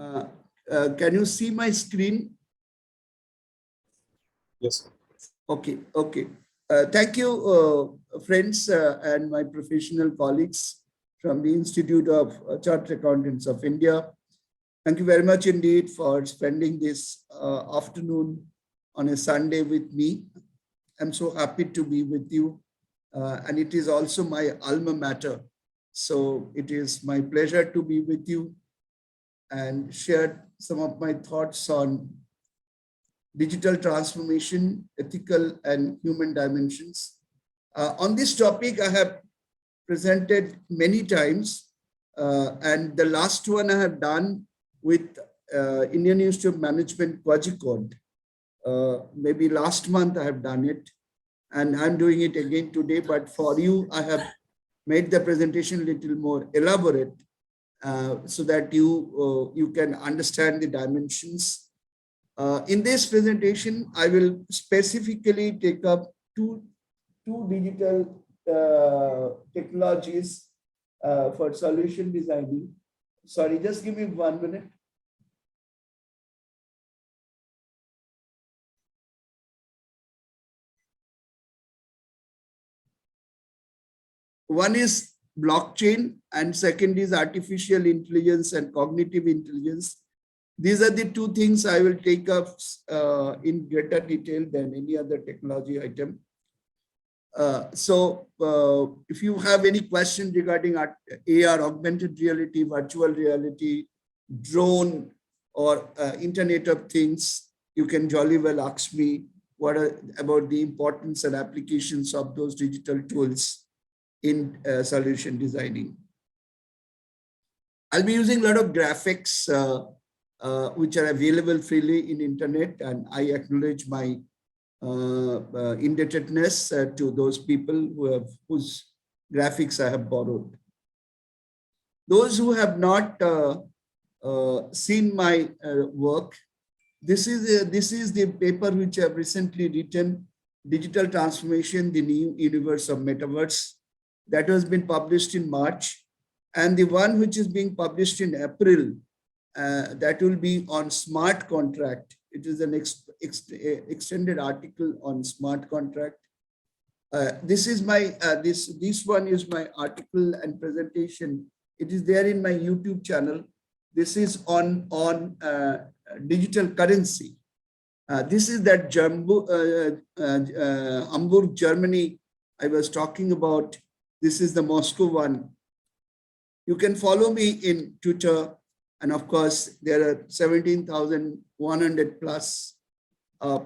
Uh, can you see my screen? Yes. Okay, okay. Thank you, friends and my professional colleagues from the Institute of Chartered Accountants of India. Thank you very much indeed for spending this afternoon on a Sunday with me. I'm so happy to be with you. And it is also my alma mater. So it is my pleasure to be with you and share some of my thoughts on digital transformation, ethical and human dimensions. On this topic, I have presented many times, and the last one I have done with Indian Institute of Management Quajicode. Maybe last month I have done it, and I'm doing it again today, but for you, I have made the presentation a little more elaborate so that you can understand the dimensions. In this presentation, I will specifically take up two digital technologies for solution designing. Sorry, just give me 1 minute. One is blockchain and second is artificial intelligence and cognitive intelligence. These are the two things I will take up in greater detail than any other technology item. If you have any questions regarding AR, augmented reality, virtual reality, drone, or Internet of Things, you can jolly well ask me about the importance and applications of those digital tools in solution designing. I'll be using a lot of graphics which are available freely in internet, and I acknowledge my indebtedness to those people whose graphics I have borrowed. Those who have not seen my work, this is the paper which I have recently written, Digital Transformation, the New Universe of Metaverse, that has been published in March, and the one which is being published in April, that will be on smart contract. It is an extended article on smart contract. This is my this one is my article and presentation. It is there in my YouTube channel. This is on digital currency. This is that Hamburg, Germany I was talking about. This is the Moscow one. You can follow me in Twitter. And of course, there are 17,100 plus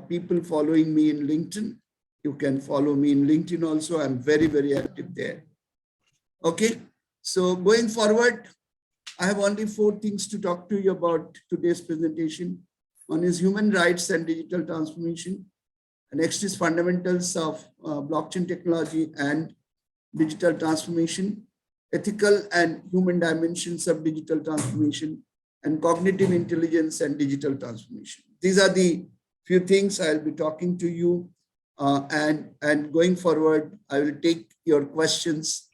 people following me in LinkedIn. You can follow me in LinkedIn also. I'm very, very active there. Okay, so going forward, I have only 4 things to talk to you about today's presentation. One is human rights and digital transformation. The next is fundamentals of blockchain technology and digital transformation, ethical and human dimensions of digital transformation, and cognitive intelligence and digital transformation. These are the few things I'll be talking to you. And going forward, I will take your questions.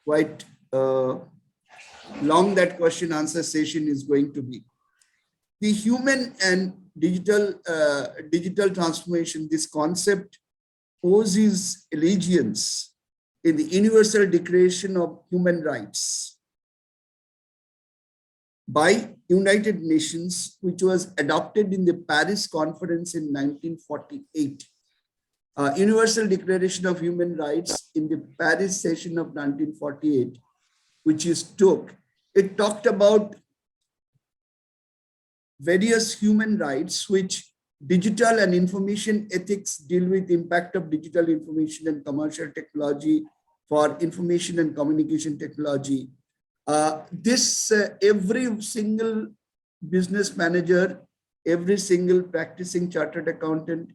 Quite long that question answer session is going to be. The human and digital transformation, this concept owes allegiance in the Universal Declaration of Human Rights by United Nations, which was adopted in the Paris Conference in 1948. Universal Declaration of Human Rights in the Paris session of 1948, which it talked about various human rights, which digital and information ethics deal with impact of digital information and commercial technology for information and communication technology. Every single business manager, every single practicing chartered accountant,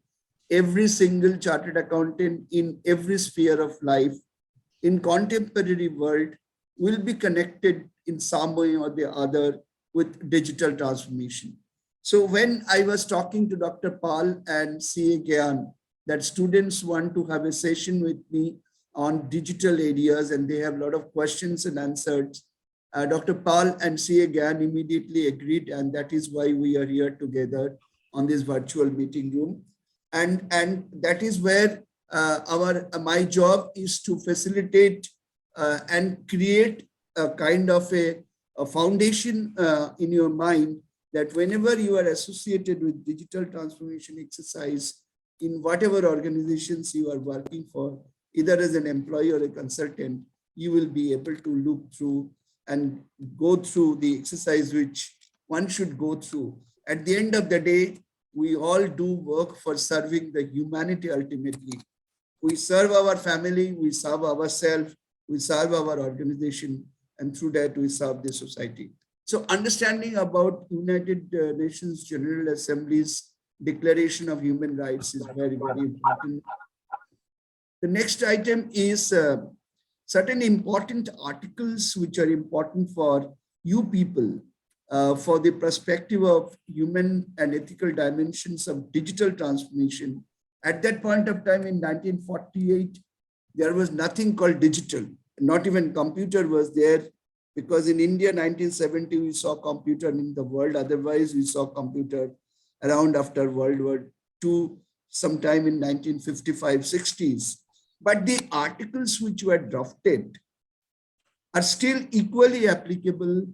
every single chartered accountant in every sphere of life in contemporary world will be connected in some way or the other with digital transformation. So when I was talking to Dr. Pal and CA Gyan, that students want to have a session with me on digital areas and they have a lot of questions and answers, Dr. Paul and CA Gan immediately agreed, and that is why we are here together on this virtual meeting room. And that is where my job is to facilitate and create a kind of a foundation in your mind that whenever you are associated with digital transformation exercise in whatever organizations you are working for, either as an employee or a consultant, you will be able to look through and go through the exercise which one should go through. At the end of the day, we all do work for serving the humanity ultimately. We serve our family, we serve ourselves, we serve our organization, and through that we serve the society. So understanding about United Nations General Assembly's Declaration of Human Rights is very, very important. The next item is certain important articles which are important for you people for the perspective of human and ethical dimensions of digital transformation. At that point of time in 1948, there was nothing called digital. Not even computer was there, because in India, 1970, we saw computer in the world. Otherwise, we saw computer around after World War II, sometime in 1955, 60s. But the articles which were drafted are still equally applicable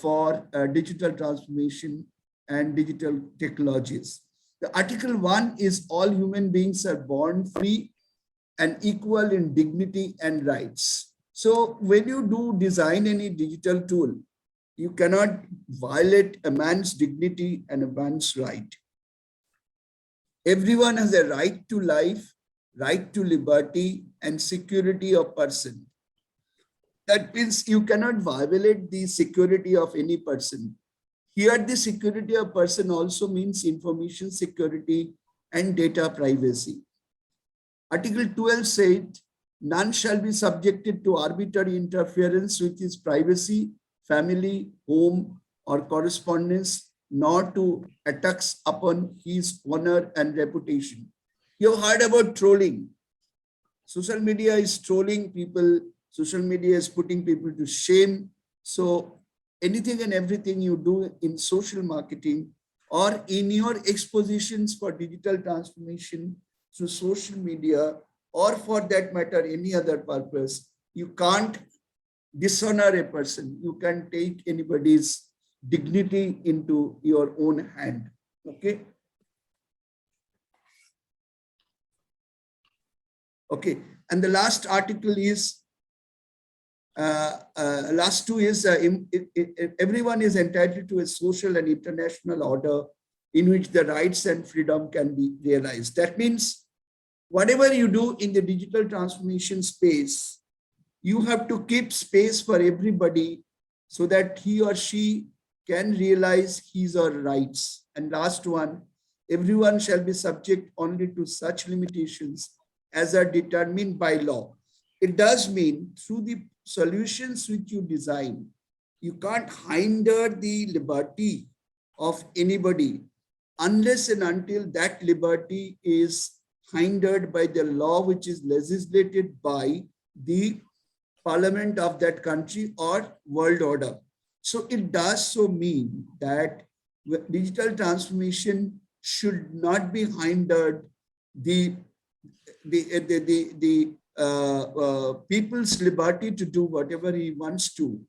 for digital transformation and digital technologies. The Article 1 is all human beings are born free and equal in dignity and rights. So when you do design any digital tool, you cannot violate a man's dignity and a man's right. Everyone has a right to life, right to liberty and security of person. That means you cannot violate the security of any person. Here, the security of person also means information security and data privacy. Article 12 said, none shall be subjected to arbitrary interference with his privacy, family, home, or correspondence, nor to attacks upon his honor and reputation. You've heard about trolling. Social media is trolling people. Social media is putting people to shame. So anything and everything you do in social marketing or in your expositions for digital transformation through social media, or for that matter, any other purpose, you can't dishonor a person. You can take anybody's dignity into your own hand. Okay. Okay. And the last article is, last two is, everyone is entitled to a social and international order in which the rights and freedom can be realized. That means whatever you do in the digital transformation space, you have to keep space for everybody so that he or she can realize his or her rights. And last one, everyone shall be subject only to such limitations as are determined by law. It does mean through the solutions which you design, you can't hinder the liberty of anybody unless and until that liberty is hindered by the law which is legislated by the parliament of that country or world order. So it does so mean that digital transformation should not be hindered the people's liberty to do whatever he wants to.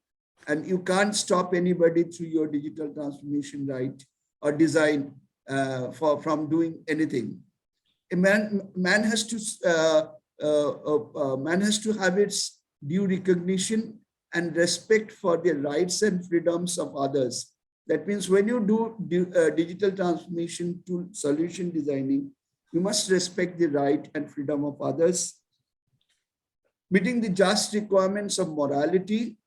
And you can't stop anybody through your digital transformation right or design from doing anything. A man has to have its due recognition and respect for the rights and freedoms of others. That means when you do digital transformation to solution designing, you must respect the right and freedom of others, meeting the just requirements of morality,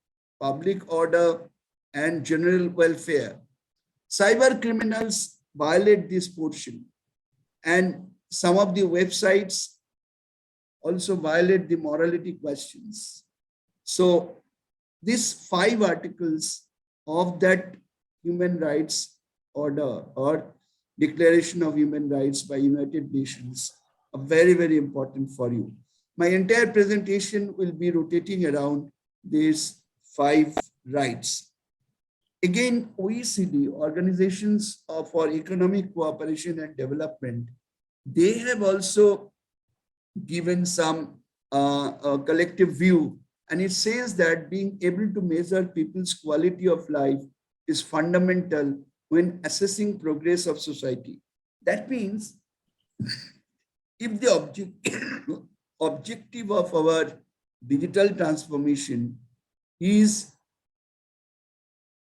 public order, and general welfare. Cyber criminals violate this portion, and some of the websites also violate the morality questions. So these 5 articles of that human rights order or Declaration of Human Rights by United Nations are very, very important for you. My entire presentation will be rotating around these 5 rights. Again, OECD, Organizations for Economic Cooperation and Development, they have also given some collective view, and it says that being able to measure people's quality of life is fundamental when assessing progress of society. That means if the objective of our digital transformation is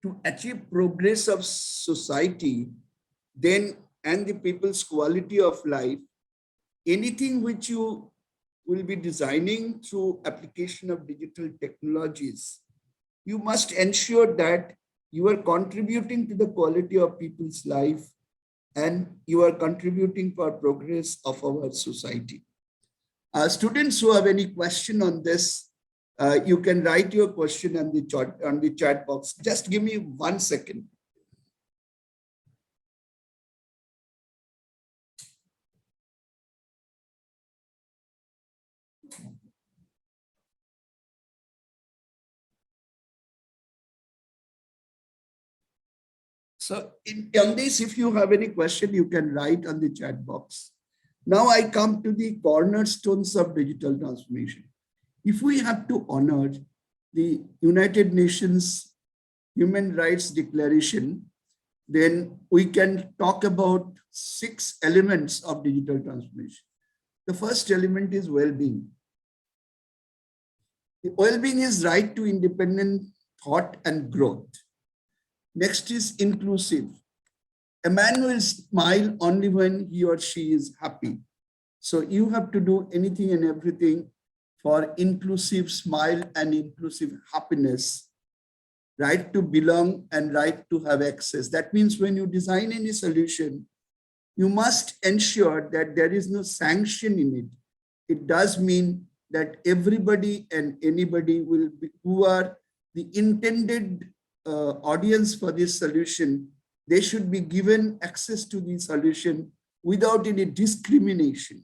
to achieve progress of society, then and the people's quality of life, anything which you will be designing through application of digital technologies, you must ensure that you are contributing to the quality of people's life and you are contributing for progress of our society. Students who have any question on this, you can write your question on the chat box. Just give me 1 second. So on this, if you have any question, you can write on the chat box. Now I come to the cornerstones of digital transformation. If we have to honor the United Nations Human Rights Declaration, then we can talk about 6 elements of digital transformation. The first element is well-being. The well-being is right to independent thought and growth. Next is inclusive. A man will smile only when he or she is happy. So you have to do anything and everything for inclusive smile and inclusive happiness, right to belong and right to have access. That means when you design any solution, you must ensure that there is no sanction in it. It does mean that everybody and anybody will be, who are the intended audience for this solution, they should be given access to the solution without any discrimination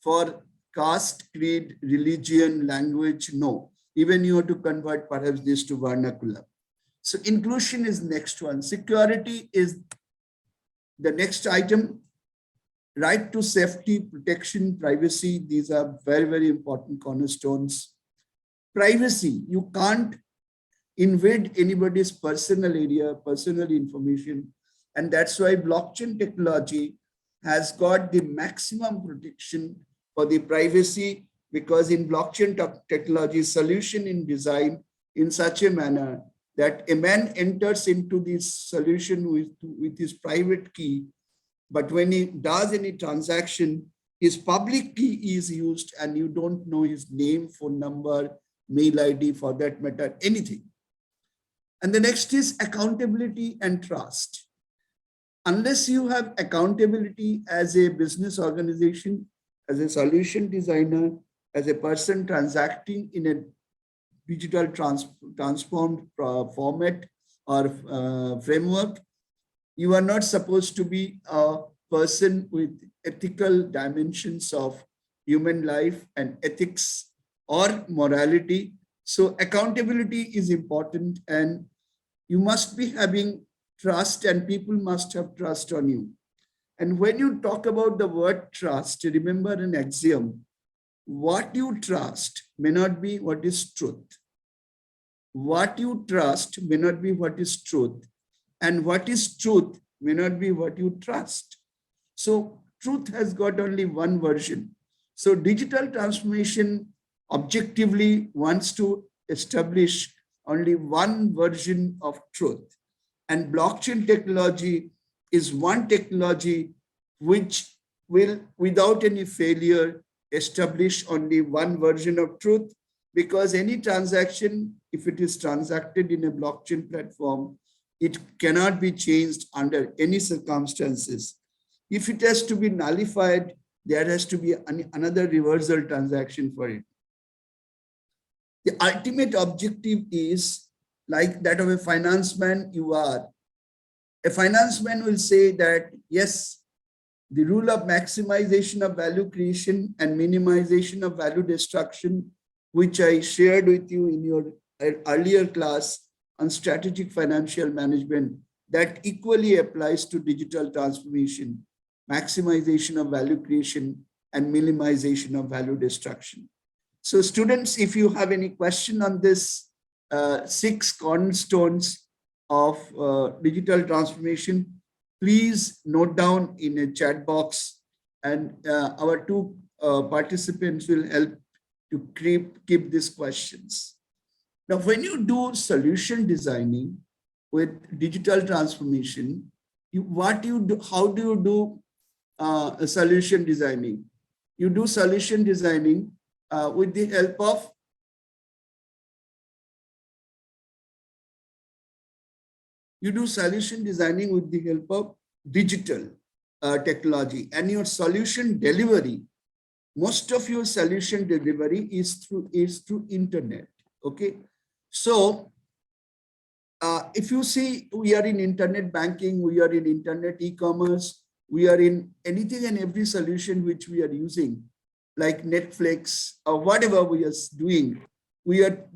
for caste, creed, religion, language, no. Even you have to convert perhaps this to vernacular. So inclusion is next one. Security is the next item. Right to safety, protection, privacy, these are very, very important cornerstones. Privacy, you can't invade anybody's personal area, personal information. And that's why blockchain technology has got the maximum protection for the privacy, because in blockchain technology, solution in design in such a manner that a man enters into this solution with his private key, but when he does any transaction, his public key is used and you don't know his name, phone number, mail ID, for that matter, anything. And the next is accountability and trust. Unless you have accountability as a business organization, as a solution designer, as a person transacting in a digital transformed format or framework, you are not supposed to be a person with ethical dimensions of human life and ethics or morality. So accountability is important, and you must be having trust, and people must have trust on you. And when you talk about the word trust, remember an axiom: what you trust may not be what is truth. What you trust may not be what is truth. And what is truth may not be what you trust. So truth has got only one version. So digital transformation objectively wants to establish only one version of truth. And blockchain technology is one technology which will, without any failure, establish only one version of truth, because any transaction, if it is transacted in a blockchain platform, it cannot be changed under any circumstances. If it has to be nullified, there has to be another reversal transaction for it. The ultimate objective is like that of a finance man you are. A finance man will say that, yes, the rule of maximization of value creation and minimization of value destruction, which I shared with you in your earlier class, on strategic financial management that equally applies to digital transformation, maximization of value creation, and minimization of value destruction. So students, if you have any question on this 6 cornerstones of digital transformation, please note down in a chat box, and our 2 participants will help to keep these questions. Now, when you do solution designing with digital transformation, how do you do solution designing? You do solution designing with the help of digital technology, and your solution delivery, most of your solution delivery is through internet. Okay, so if you see, we are in internet banking, we are in internet e-commerce, we are in anything and every solution which we are using, like Netflix or whatever we are doing, we are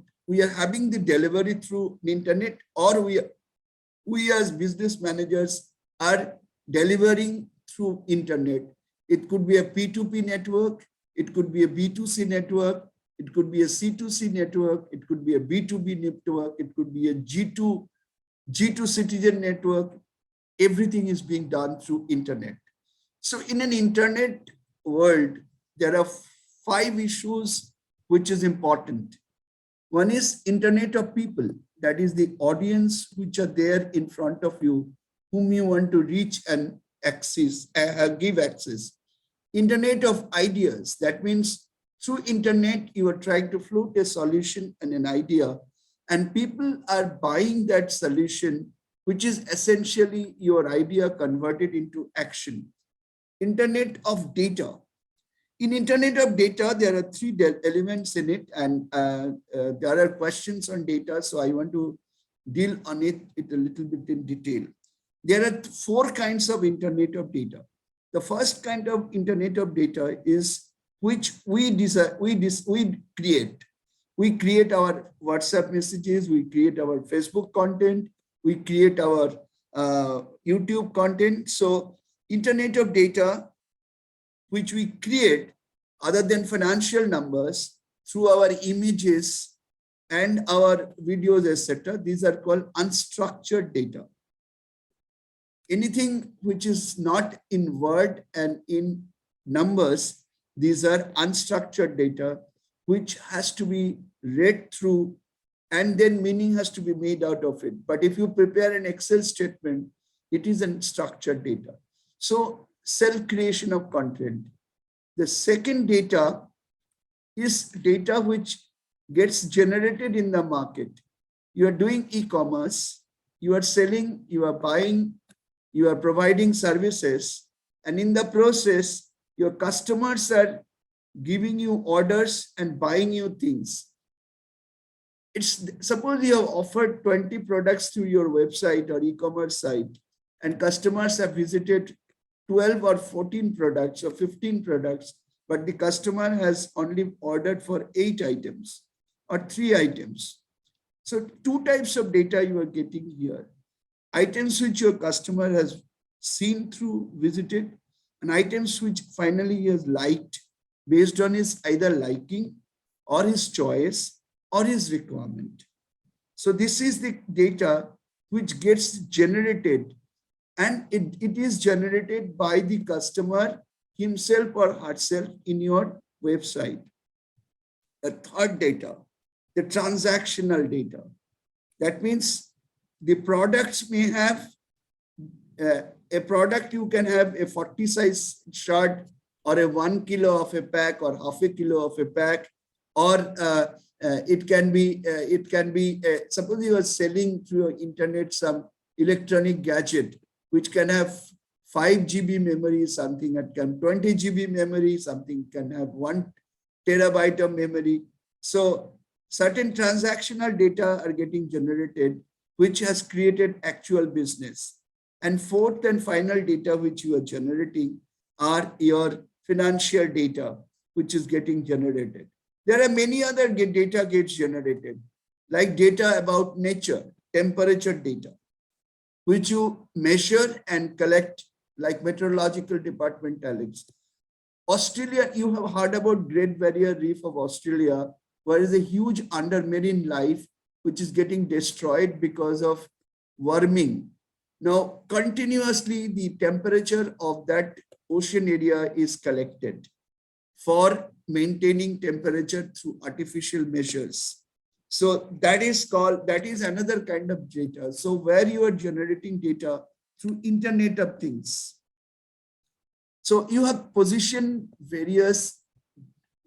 having the delivery through the internet, or we as business managers are delivering through internet. It could be a P2P network, it could be a B2C network, it could be a C2C network, it could be a B2B network, it could be a G2 citizen network. Everything is being done through internet. So in an internet world, there are 5 issues which is important. One is internet of people, that is the audience which are there in front of you, whom you want to reach and access, give access. Internet of ideas, that means through internet, you are trying to float a solution and an idea, and people are buying that solution, which is essentially your idea converted into action. Internet of data. In internet of data, there are 3 elements in it, and there are questions on data, so I want to deal on it a little bit in detail. There are 4 kinds of internet of data. The first kind of internet of data is which we create. We create our WhatsApp messages, we create our Facebook content, we create our YouTube content. So internet of data, which we create other than financial numbers, through our images and our videos, etc. These are called unstructured data. Anything which is not in word and in numbers, these are unstructured data, which has to be read through, and then meaning has to be made out of it. But if you prepare an Excel statement, it is unstructured data. So self-creation of content. The second data is data which gets generated in the market. You are doing e-commerce, you are selling, you are buying, you are providing services, and in the process, your customers are giving you orders and buying you things. Suppose you have offered 20 products through your website or e-commerce site, and customers have visited 12 or 14 products or 15 products, but the customer has only ordered for 8 items or 3 items. So 2 types of data you are getting here. Items which your customer has seen through, visited, and items which finally he has liked based on his either liking or his choice or his requirement. So this is the data which gets generated, and it is generated by the customer himself or herself in your website. The third data, the transactional data. That means the products may have a product, you can have a 40 size shirt or a 1 kilo of a pack or half a kilo of a pack, or it can be suppose you are selling through your internet some electronic gadget which can have 5 GB memory, something that can 20 GB memory, something can have 1 terabyte of memory. So certain transactional data are getting generated, which has created actual business. And fourth and final data which you are generating are your financial data, which is getting generated. There are many other data gets generated, like data about nature. temperature data, which you measure and collect like meteorological department tells. Australia, you have heard about Great Barrier Reef of Australia, where is a huge undermarine life which is getting destroyed because of warming. Now, continuously, the temperature of that ocean area is collected for maintaining temperature through artificial measures. So that is another kind of data. So where you are generating data through Internet of Things. So you have positioned various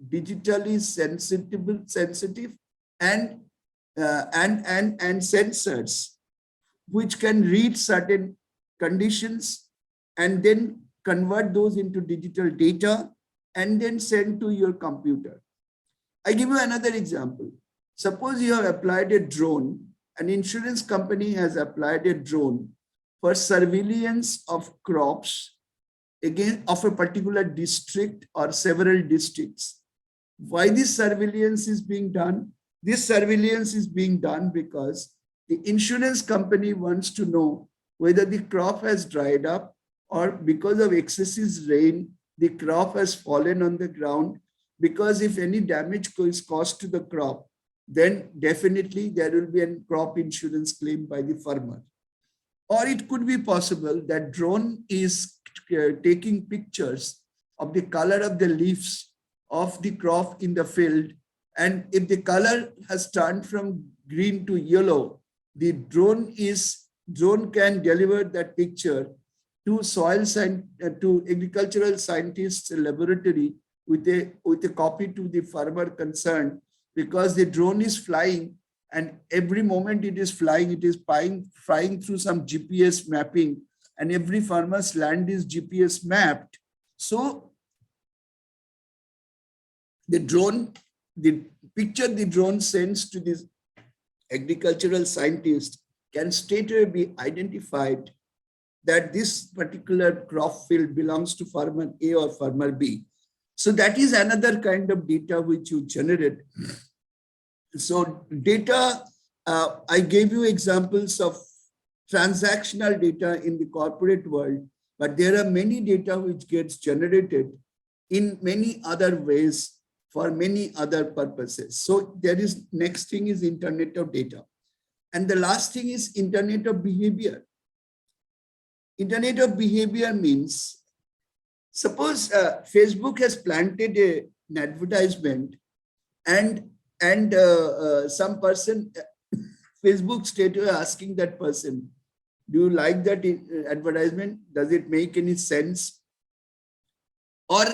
digitally sensitive and sensors which can read certain conditions and then convert those into digital data and then send to your computer. I give you another example. Suppose you have applied a drone, an insurance company has applied a drone for surveillance of crops again of a particular district or several districts. Why this surveillance is being done? This surveillance is being done because the insurance company wants to know whether the crop has dried up or because of excessive rain, the crop has fallen on the ground. Because if any damage is caused to the crop, then definitely there will be a crop insurance claim by the farmer. Or it could be possible that drone is taking pictures of the color of the leaves of the crop in the field. And if the color has turned from green to yellow, the drone can deliver that picture to to agricultural scientists laboratory with a copy to the farmer concerned, because the drone is flying and every moment it is flying, it is flying through some GPS mapping, and every farmer's land is GPS mapped. So the picture the drone sends to this agricultural scientist can straightaway be identified that this particular crop field belongs to farmer A or farmer B. So that is another kind of data which you generate. So data, I gave you examples of transactional data in the corporate world, but there are many data which gets generated in many other ways for many other purposes. So there is next thing is Internet of Data. And the last thing is Internet of Behavior. Internet of Behavior means, suppose Facebook has planted an advertisement and some person, Facebook status asking that person, do you like that advertisement? Does it make any sense? Or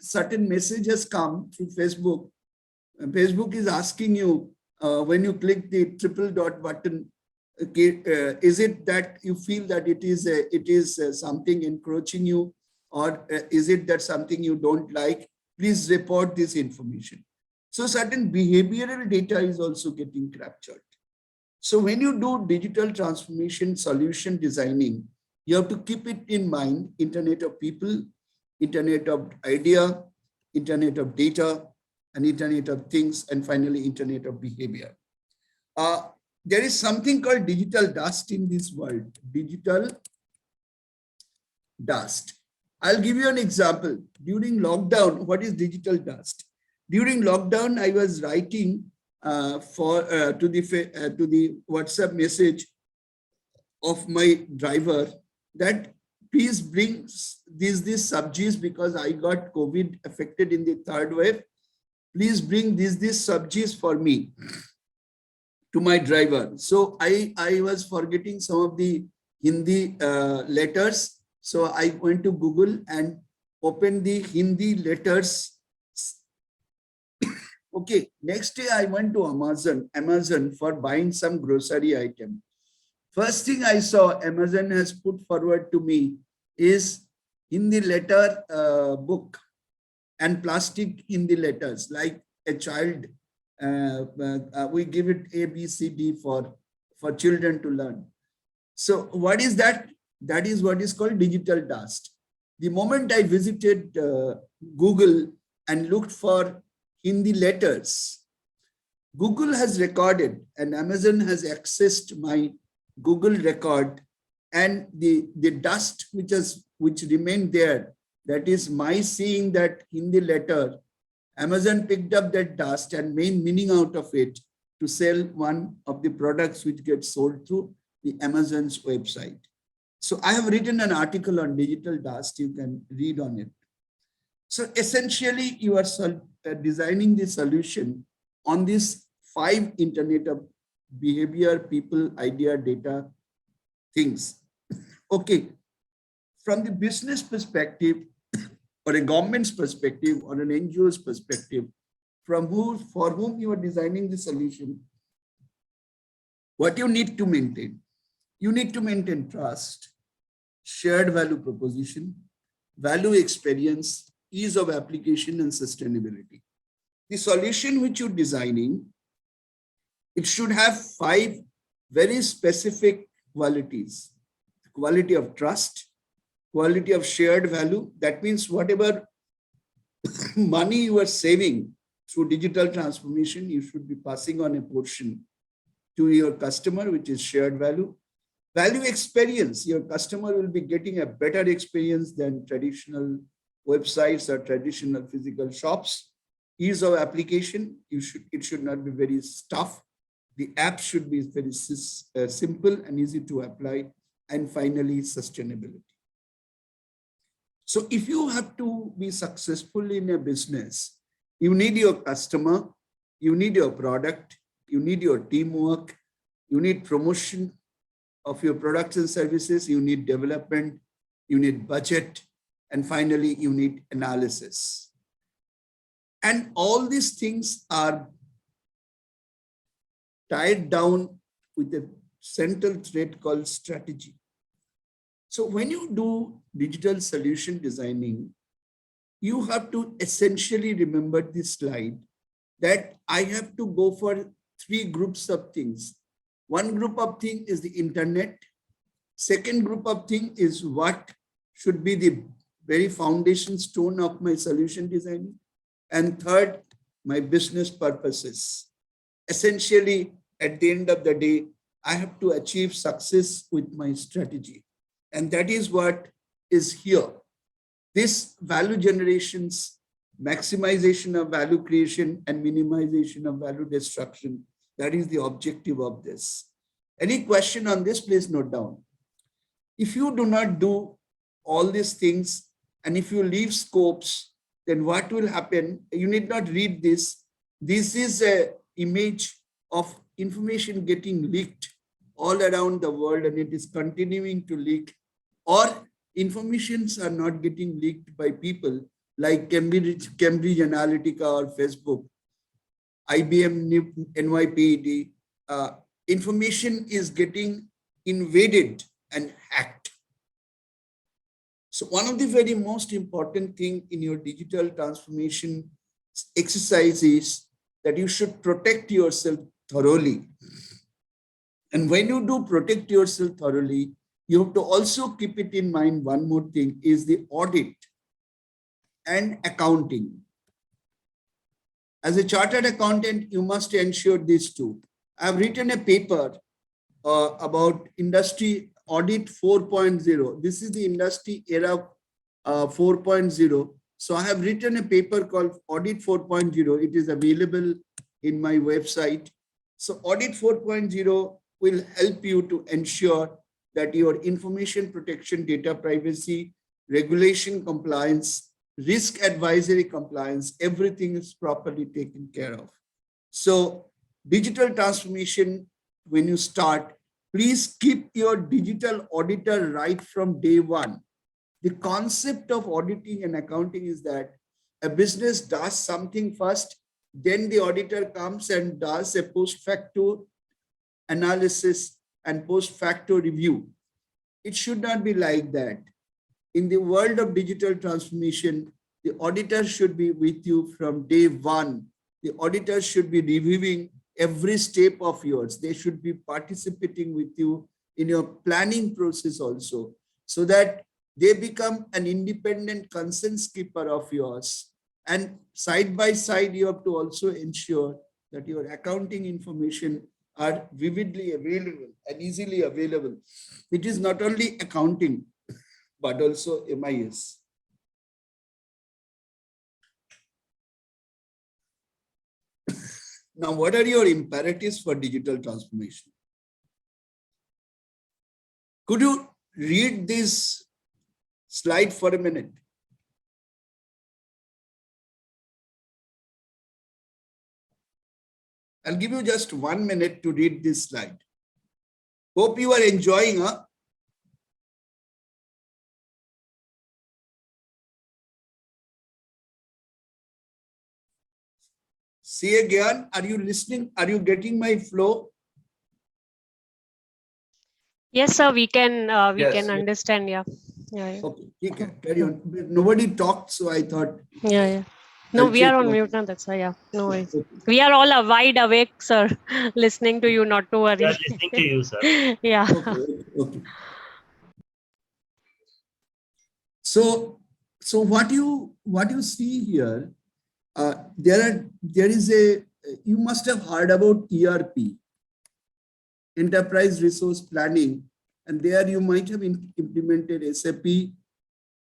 certain message has come through Facebook. Facebook is asking you, when you click the triple dot button, is it that you feel that it is something encroaching you, or is it that something you don't like? Please report this information. So certain behavioral data is also getting captured. So when you do digital transformation solution designing, you have to keep it in mind: Internet of People, Internet of Idea, Internet of Data, and Internet of Things, and finally Internet of Behavior. There is something called digital dust in this world. Digital dust. I'll give you an example. During lockdown, what is digital dust? During lockdown, I was writing to the WhatsApp message of my driver that please bring these subjis because I got COVID affected in the third wave. Please bring these subjis for me to my driver. So I was forgetting some of the Hindi letters. So I went to Google and opened the Hindi letters. Okay, next day I went to Amazon for buying some grocery item. First thing I saw Amazon has put forward to me is Hindi letter book and plastic Hindi letters, like a child. We give it A, B, C, D for children to learn. So what is that? That is what is called digital dust. The moment I visited Google and looked for Hindi letters, Google has recorded and Amazon has accessed my Google record, and the dust which remained there, that is my seeing that in the letter, Amazon picked up that dust and made meaning out of it to sell one of the products which gets sold through the Amazon's website. So I have written an article on digital dust. You can read on it. So essentially, you are designing the solution on these 5 Internet of behavior, people, idea, data, things. Okay, from the business perspective, or a government's perspective, or an NGO's perspective, for whom you are designing the solution, what you need to maintain? You need to maintain trust, shared value proposition, value experience, ease of application, and sustainability. The solution which you're designing, it should have 5 very specific qualities. Quality of trust, quality of shared value. That means whatever money you are saving through digital transformation, you should be passing on a portion to your customer, which is shared value. Value experience, your customer will be getting a better experience than traditional websites or traditional physical shops. Ease of application, it should not be very tough. The app should be very simple and easy to apply. And finally, sustainability. So if you have to be successful in a business, you need your customer, you need your product, you need your teamwork, you need promotion of your products and services, you need development, you need budget, and finally, you need analysis. And all these things are tied down with a central thread called strategy. So when you do digital solution designing, you have to essentially remember this slide that I have to go for 3 groups of things. One group of thing is the internet. Second group of thing is what should be the very foundation stone of my solution designing. And third, my business purposes. Essentially, at the end of the day, I have to achieve success with my strategy. And that is what is here. This value generations, maximization of value creation and minimization of value destruction, that is the objective of this. Any question on this, please note down. If you do not do all these things, and if you leave scopes, then what will happen? You need not read this. This is an image of information getting leaked all around the world, and it is continuing to leak. Or informations are not getting leaked by people like Cambridge Analytica or Facebook, IBM, NYPD. Information is getting invaded and hacked. So one of the very most important thing in your digital transformation exercise is that you should protect yourself thoroughly. And when you do protect yourself thoroughly, you have to also keep it in mind. One more thing is the audit and accounting. As a chartered accountant, you must ensure these two. I've written a paper about industry audit 4.0. This is the industry era 4.0. So I have written a paper called Audit 4.0. It is available in my website. So Audit 4.0 will help you to ensure that your information protection, data privacy, regulation compliance, risk advisory compliance, everything is properly taken care of. So digital transformation, when you start, please keep your digital auditor right from day one. The concept of auditing and accounting is that a business does something first, then the auditor comes and does a post facto analysis and post facto review. It should not be like that. In the world of digital transformation, the auditor should be with you from day one. The auditor should be reviewing every step of yours. They should be participating with you in your planning process also, so that they become an independent consent keeper of yours. And side by side, you have to also ensure that your accounting information are vividly available and easily available. It is not only accounting, but also MIS. Now, what are your imperatives for digital transformation? Could you read this slide for a minute? I'll give you just 1 minute to read this slide. Hope you are enjoying. Huh? See again, are you listening? Are you getting my flow? Yes, sir, we can Yes. understand. Yeah. Yeah. Okay, carry on. Nobody talked, so I thought. Yeah. No, we are on mute now. That's why. Yeah. No worries. Okay. We are all wide awake, sir, listening to you. Not to worry. We are listening to you, sir. Yeah. Okay. So what you see here, you must have heard about ERP, Enterprise Resource Planning, and there you might have implemented SAP,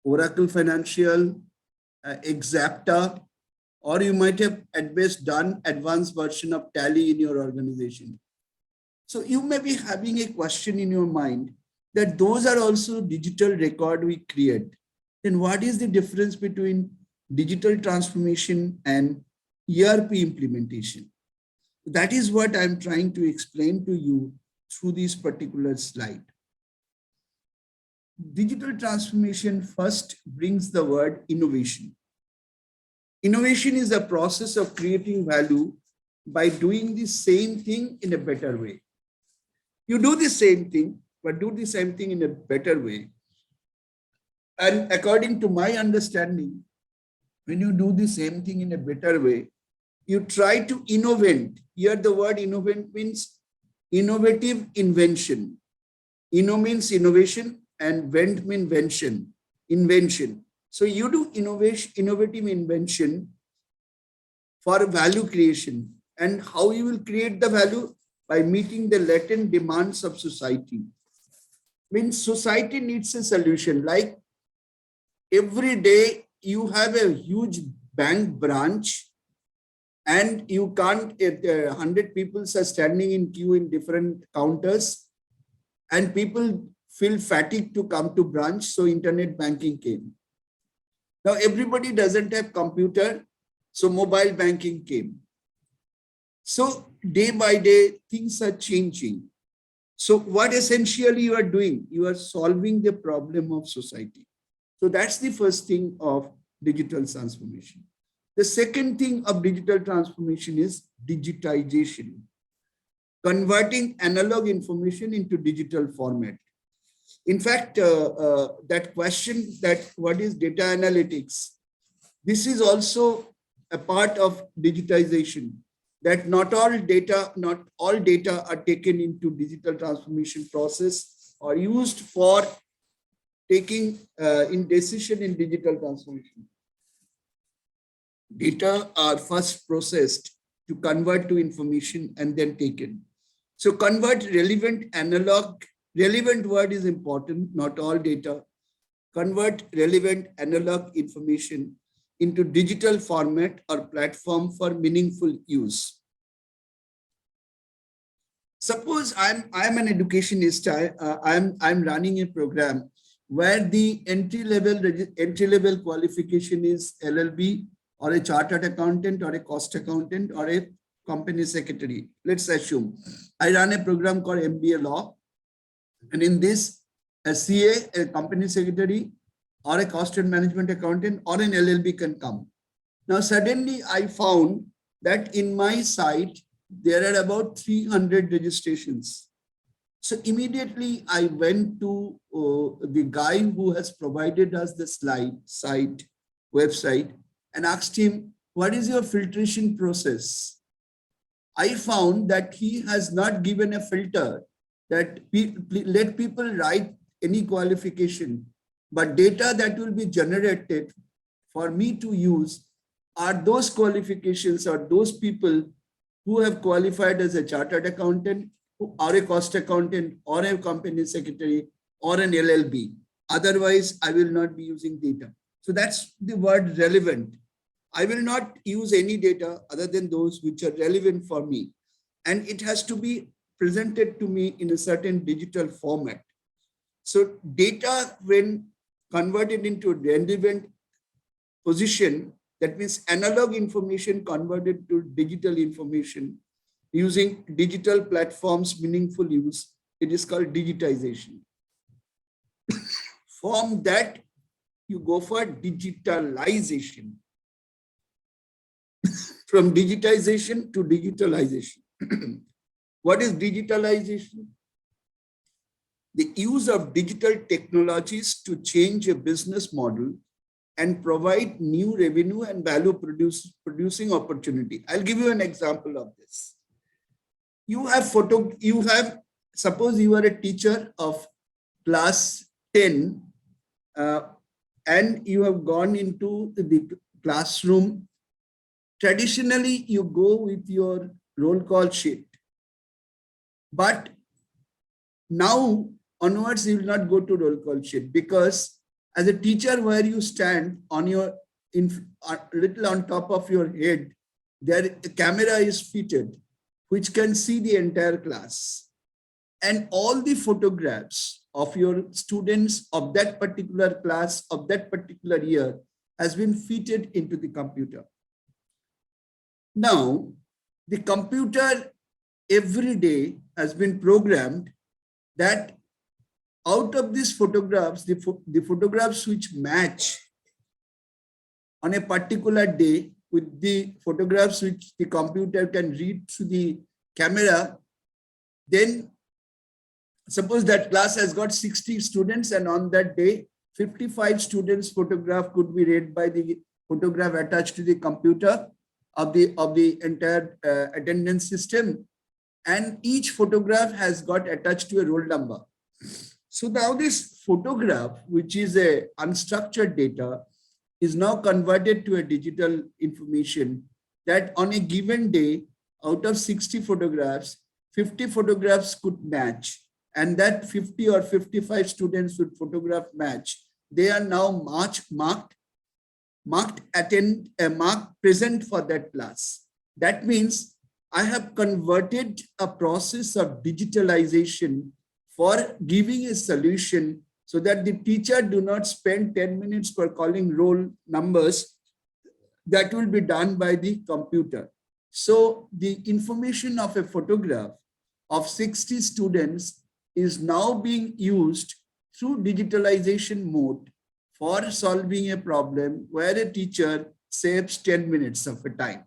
Oracle Financial, Exapta, or you might have at best done advanced version of Tally in your organization. So you may be having a question in your mind that those are also digital record we create. Then what is the difference between digital transformation and ERP implementation? That is what I'm trying to explain to you through this particular slide. Digital transformation first brings the word innovation. Innovation is the process of creating value by doing the same thing in a better way. You do the same thing, but do the same thing in a better way. And according to my understanding, when you do the same thing in a better way, you try to innovate. Here the word innovate means innovative invention. Inno means innovation and vent means invention. So you do innovative invention for value creation. And how you will create the value? By meeting the latent demands of society. Means society needs a solution. Like every day you have a huge bank branch and you can't, 100 people are standing in queue in different counters and people feel fatigued to come to branch. So internet banking came. Now everybody doesn't have computer. So mobile banking came. So day by day, things are changing. So what essentially you are doing? You are solving the problem of society. So that's the first thing of digital transformation. The second thing of digital transformation is digitization, converting analog information into digital format. In fact, that question that what is data analytics, this is also a part of digitization, that not all data are taken into digital transformation process or used for taking in decision in digital transformation. Data are first processed to convert to information and then taken. So convert relevant word is important, not all data. Convert relevant analog information into digital format or platform for meaningful use. Suppose I'm an educationist, I'm running a program where the entry level qualification is LLB or a chartered accountant or a cost accountant or a company secretary. Let's assume I run a program called MBA Law, and in this a CA, a company secretary, or a cost and management accountant or an LLB can come. Now suddenly I found that in my site there are about 300 registrations. So immediately I went to the guy who has provided us the website, and asked him, what is your filtration process? I found that he has not given a filter that let people write any qualification, but data that will be generated for me to use are those qualifications or those people who have qualified as a chartered accountant, who are a cost accountant or a company secretary or an LLB. Otherwise, I will not be using data. So that's the word relevant. I will not use any data other than those which are relevant for me. And it has to be presented to me in a certain digital format. So data, when converted into relevant position, that means analog information converted to digital information using digital platforms, meaningful use, it is called digitization. From that, you go for digitalization. From digitization to digitalization. What is digitalization? The use of digital technologies to change a business model and provide new revenue and value producing opportunity. I'll give you an example of this. Suppose you are a teacher of class 10 and you have gone into the classroom. Traditionally, you go with your roll call sheet. But now onwards, you will not go to roll call sheet, because as a teacher, where you stand on your little on top of your head, there a camera is fitted, which can see the entire class. And all the photographs of your students of that particular class, of that particular year, has been fitted into the computer. Now, the computer every day has been programmed that out of these photographs, the photographs which match on a particular day with the photographs which the computer can read through the camera, then suppose that class has got 60 students, and on that day, 55 students' photograph could be read by the photograph attached to the computer of the entire attendance system, and each photograph has got attached to a roll number. So now this photograph, which is a unstructured data, is now converted to a digital information that on a given day, out of 60 photographs, 50 photographs could match, and that 50 or 55 students with photograph match, they are now marked present for that class. That means I have converted a process of digitalization for giving a solution so that the teacher do not spend 10 minutes for calling roll numbers. That will be done by the computer. So the information of a photograph of 60 students is now being used through digitalization mode for solving a problem where a teacher saves 10 minutes of a time.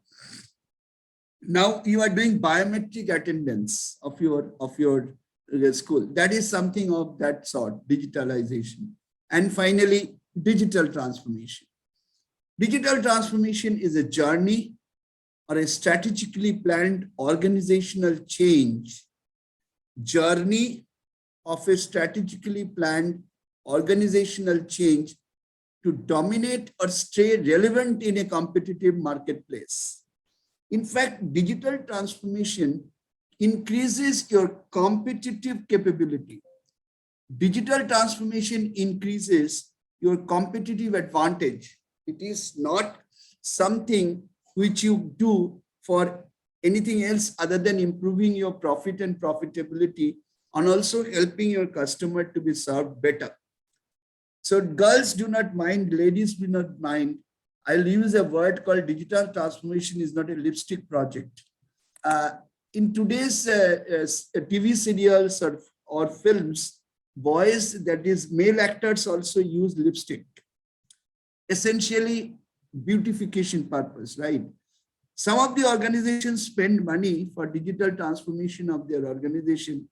Now you are doing biometric attendance of your school. That is something of that sort, digitalization. And finally, digital transformation. Digital transformation is a journey or a strategically planned organizational change. Journey of a strategically planned organizational change to dominate or stay relevant in a competitive marketplace. In fact, digital transformation increases your competitive capability. Digital transformation increases your competitive advantage. It is not something which you do for anything else other than improving your profit and profitability, and also helping your customer to be served better. So girls do not mind, ladies do not mind. I'll use a word called digital transformation is not a lipstick project. In today's TV serials or films, boys, that is male actors, also use lipstick. Essentially, beautification purpose, right? Some of the organizations spend money for digital transformation of their organization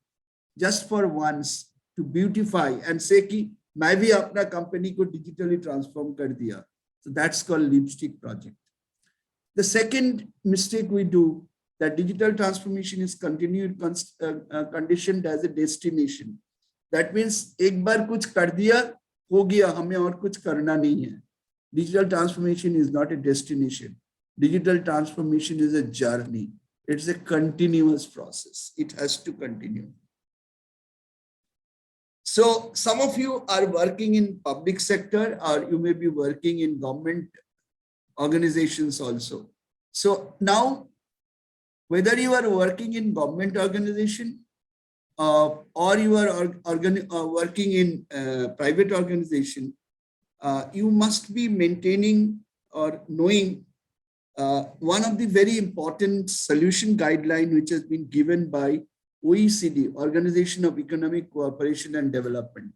just for once to beautify and say कि मैं भी अपना company को digitally transform कर दिया. So that's called lipstick project. The second mistake we do, that digital transformation is conditioned as a destination. That means एक बार कुछ कर दिया हो गया, हमें और कुछ करना नहीं है. Digital transformation is not a destination. Digital transformation is a journey. It's a continuous process. It has to continue. So some of you are working in public sector, or you may be working in government organizations also. So now, whether you are working in government organization or you are working in private organization, you must be maintaining or knowing one of the very important solution guideline which has been given by OECD, Organization of Economic Cooperation and Development.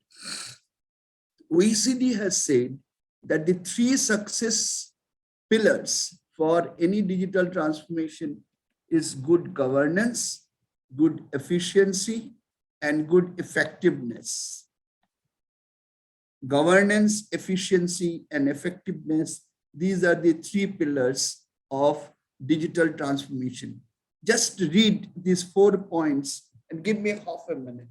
OECD has said that the 3 success pillars for any digital transformation is good governance, good efficiency, and good effectiveness. Governance, efficiency, and effectiveness, these are the 3 pillars of digital transformation. Just read these 4 points and give me half a minute.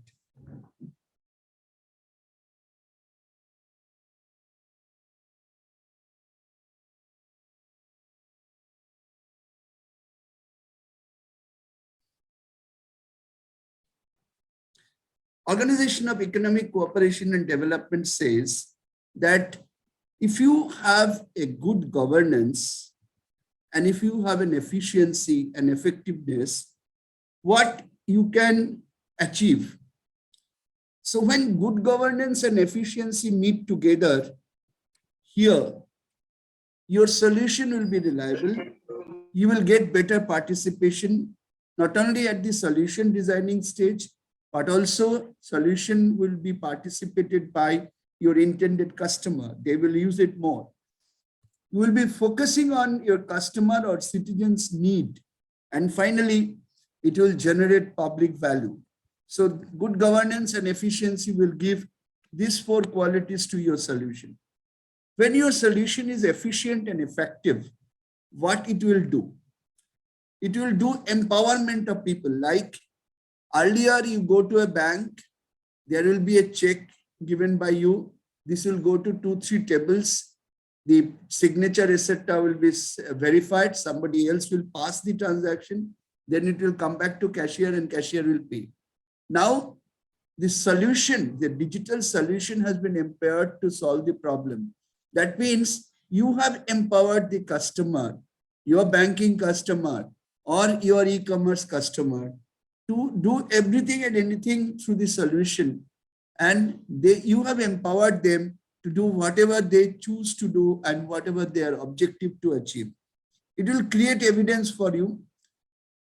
Organization of Economic Cooperation and Development says that if you have a good governance and if you have an efficiency and effectiveness, what you can achieve. So when good governance and efficiency meet together here, your solution will be reliable. You will get better participation, not only at the solution designing stage, but also solution will be participated by your intended customer. They will use it more. You will be focusing on your customer or citizen's need. And finally, it will generate public value. So good governance and efficiency will give these 4 qualities to your solution. When your solution is efficient and effective, what it will do? It will do empowerment of people. Like earlier, you go to a bank, there will be a check given by you. This will go to 2-3 tables. The signature, etc., will be verified. Somebody else will pass the transaction. Then it will come back to cashier and cashier will pay. Now, the solution, the digital solution has been empowered to solve the problem. That means you have empowered the customer, your banking customer, or your e-commerce customer to do everything and anything through the solution. And you have empowered them to do whatever they choose to do and whatever their objective to achieve. It will create evidence for you.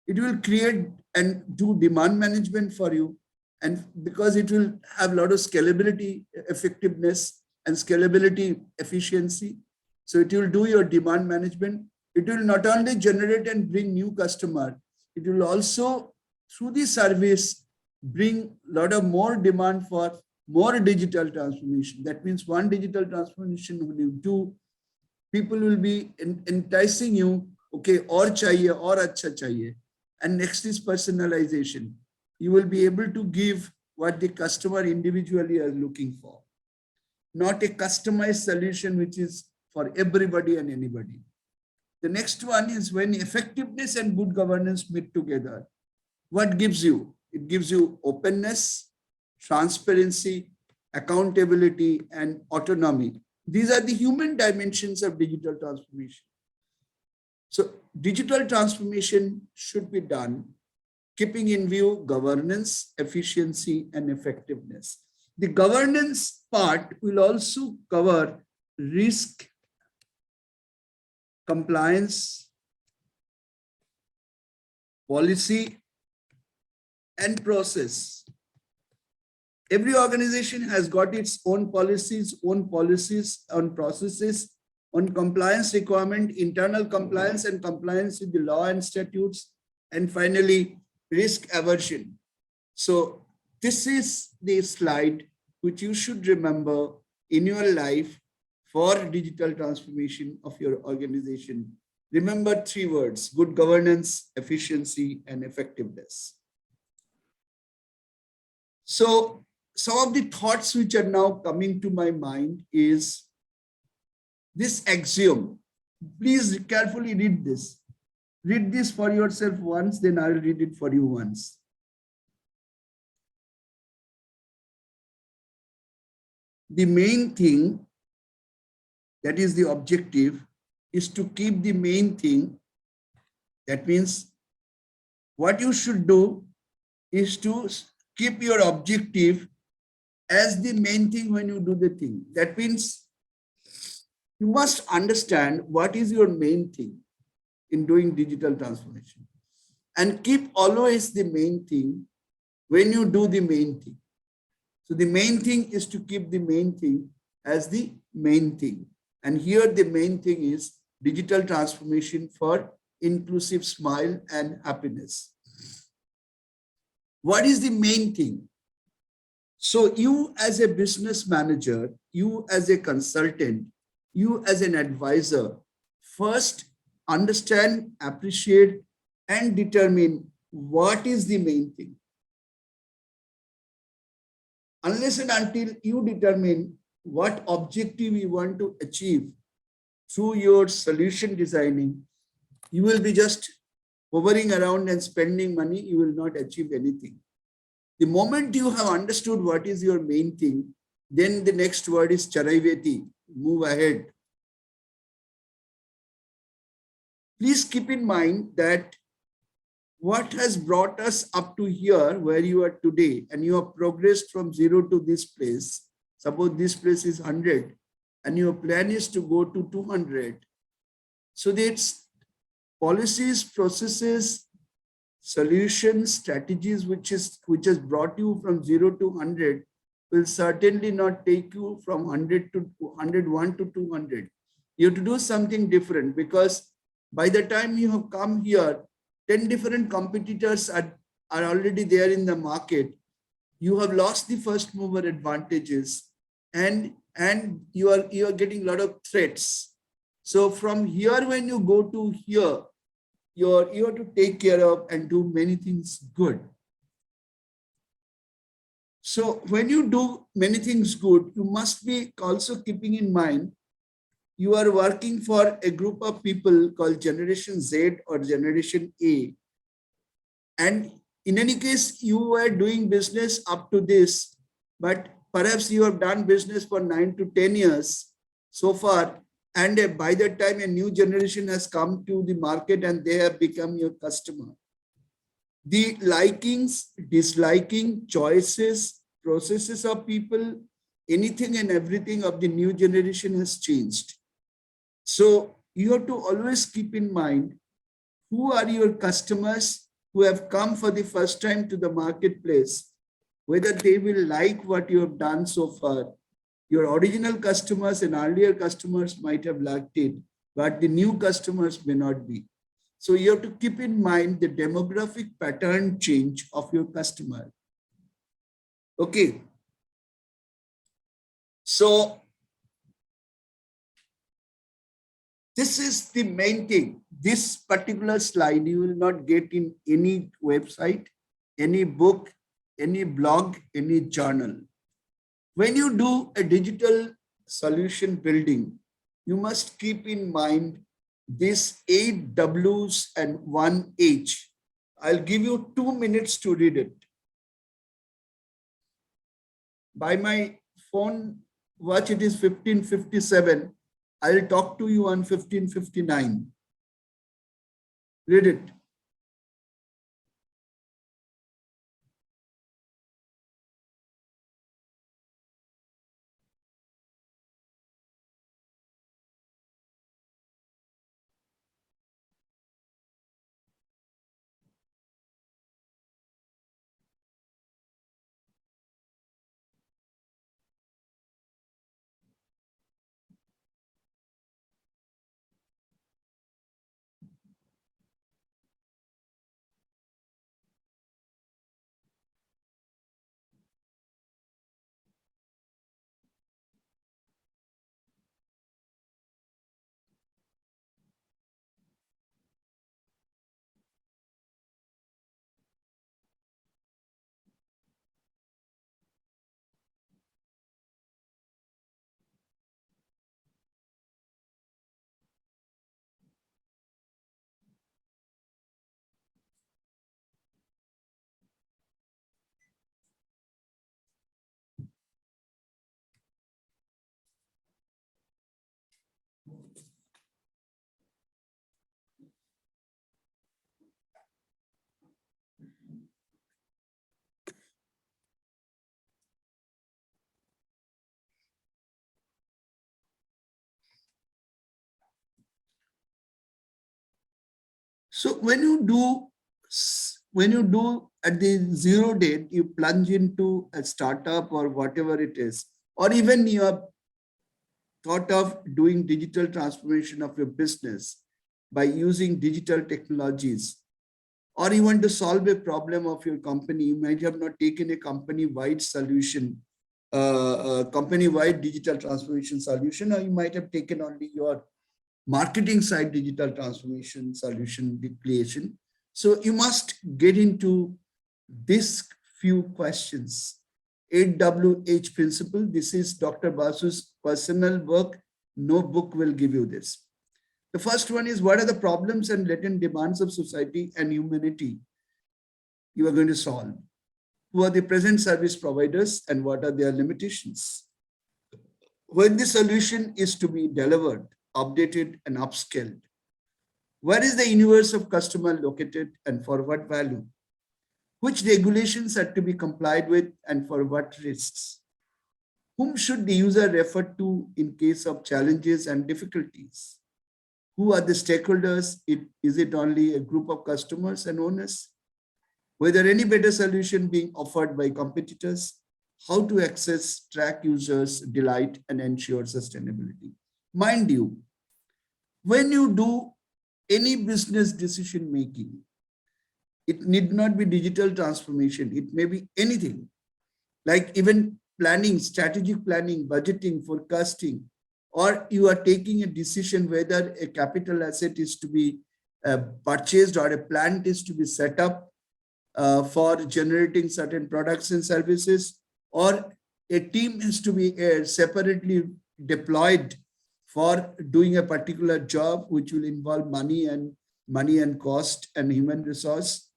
It will create and do demand management for you. And because it will have a lot of scalability, effectiveness, and scalability efficiency. So it will do your demand management. It will not only generate and bring new customer, it will also, through the service, bring a lot of more demand for more digital transformation. That means one digital transformation will you do, people will be enticing you, okay, or chahiye, or acha chahiye. And next is personalization. You will be able to give what the customer individually is looking for, not a customized solution which is for everybody and anybody. The next one is when effectiveness and good governance meet together. What gives you? It gives you openness, transparency, accountability, and autonomy. These are the human dimensions of digital transformation. So digital transformation should be done keeping in view governance, efficiency, and effectiveness. The governance part will also cover risk, compliance, policy, and process. Every organization has got its own policies, on processes, on compliance requirement, internal compliance and compliance with the law and statutes, and finally, risk aversion. So this is the slide which you should remember in your life for digital transformation of your organization. Remember 3 words: good governance, efficiency, and effectiveness. So some of the thoughts which are now coming to my mind is this axiom. Please carefully read this. Read this for yourself once, then I'll read it for you once. The main thing, that is the objective, is to keep the main thing. That means what you should do is to keep your objective as the main thing when you do the thing. That means you must understand what is your main thing in doing digital transformation, and keep always the main thing when you do the main thing. So the main thing is to keep the main thing as the main thing. And here the main thing is digital transformation for inclusive smile and happiness. What is the main thing? So you as a business manager, you as a consultant, you as an advisor, first understand, appreciate, and determine what is the main thing. Unless and until you determine what objective you want to achieve through your solution designing, you will be just hovering around and spending money, you will not achieve anything. The moment you have understood what is your main thing, then the next word is charaiveti, move ahead. Please keep in mind that what has brought us up to here where you are today, and you have progressed from 0 to this place. Suppose this place is 100 and your plan is to go to 200. So that's policies, processes, solutions, strategies which has brought you from 0 to 100 will certainly not take you from 100 to 101 to 200. You have to do something different, because by the time you have come here, 10 different competitors are already there in the market. You have lost the first mover advantages, and you are getting a lot of threats. So from here, when you go to here, you have to take care of and do many things good. So when you do many things good, you must be also keeping in mind you are working for a group of people called Generation Z or Generation A. And in any case, you were doing business up to this, but perhaps you have done business for 9 to 10 years so far. And by the time a new generation has come to the market and they have become your customer, the likings, disliking, choices, processes of people, anything and everything of the new generation has changed. So you have to always keep in mind who are your customers who have come for the first time to the marketplace, whether they will like what you have done so far. Your original customers and earlier customers might have liked it, but the new customers may not be. So you have to keep in mind the demographic pattern change of your customer. Okay. So this is the main thing. This particular slide you will not get in any website, any book, any blog, any journal. When you do a digital solution building, you must keep in mind these 8 W's and 1 H. I'll give you 2 minutes to read it. By my phone watch, it is 15:57. I'll talk to you on 15:59. Read it. So when you do at the zero date, you plunge into a startup or whatever it is, or even you have thought of doing digital transformation of your business by using digital technologies, or you want to solve a problem of your company, you might have not taken a company-wide solution, company-wide digital transformation solution, or you might have taken only your marketing side digital transformation solution creation. So you must get into this few questions. 8WH principle. This is Dr. Basu's personal work. No book will give you this. The first one is, what are the problems and latent demands of society and humanity you are going to solve? Who are the present service providers and what are their limitations? When the solution is to be delivered, updated and upscaled, where is the universe of customer located and for what value? Which regulations are to be complied with and for what risks? Whom should the user refer to in case of challenges and difficulties? Who are the stakeholders? Is it only a group of customers and owners? Whether any better solution being offered by competitors? How to access, track users, delight, and ensure sustainability. Mind you, when you do any business decision making, it need not be digital transformation. It may be anything, like even planning, strategic planning, budgeting, forecasting, or you are taking a decision whether a capital asset is to be purchased or a plant is to be set up for generating certain products and services, or a team is to be separately deployed for doing a particular job which will involve money and cost and human resource.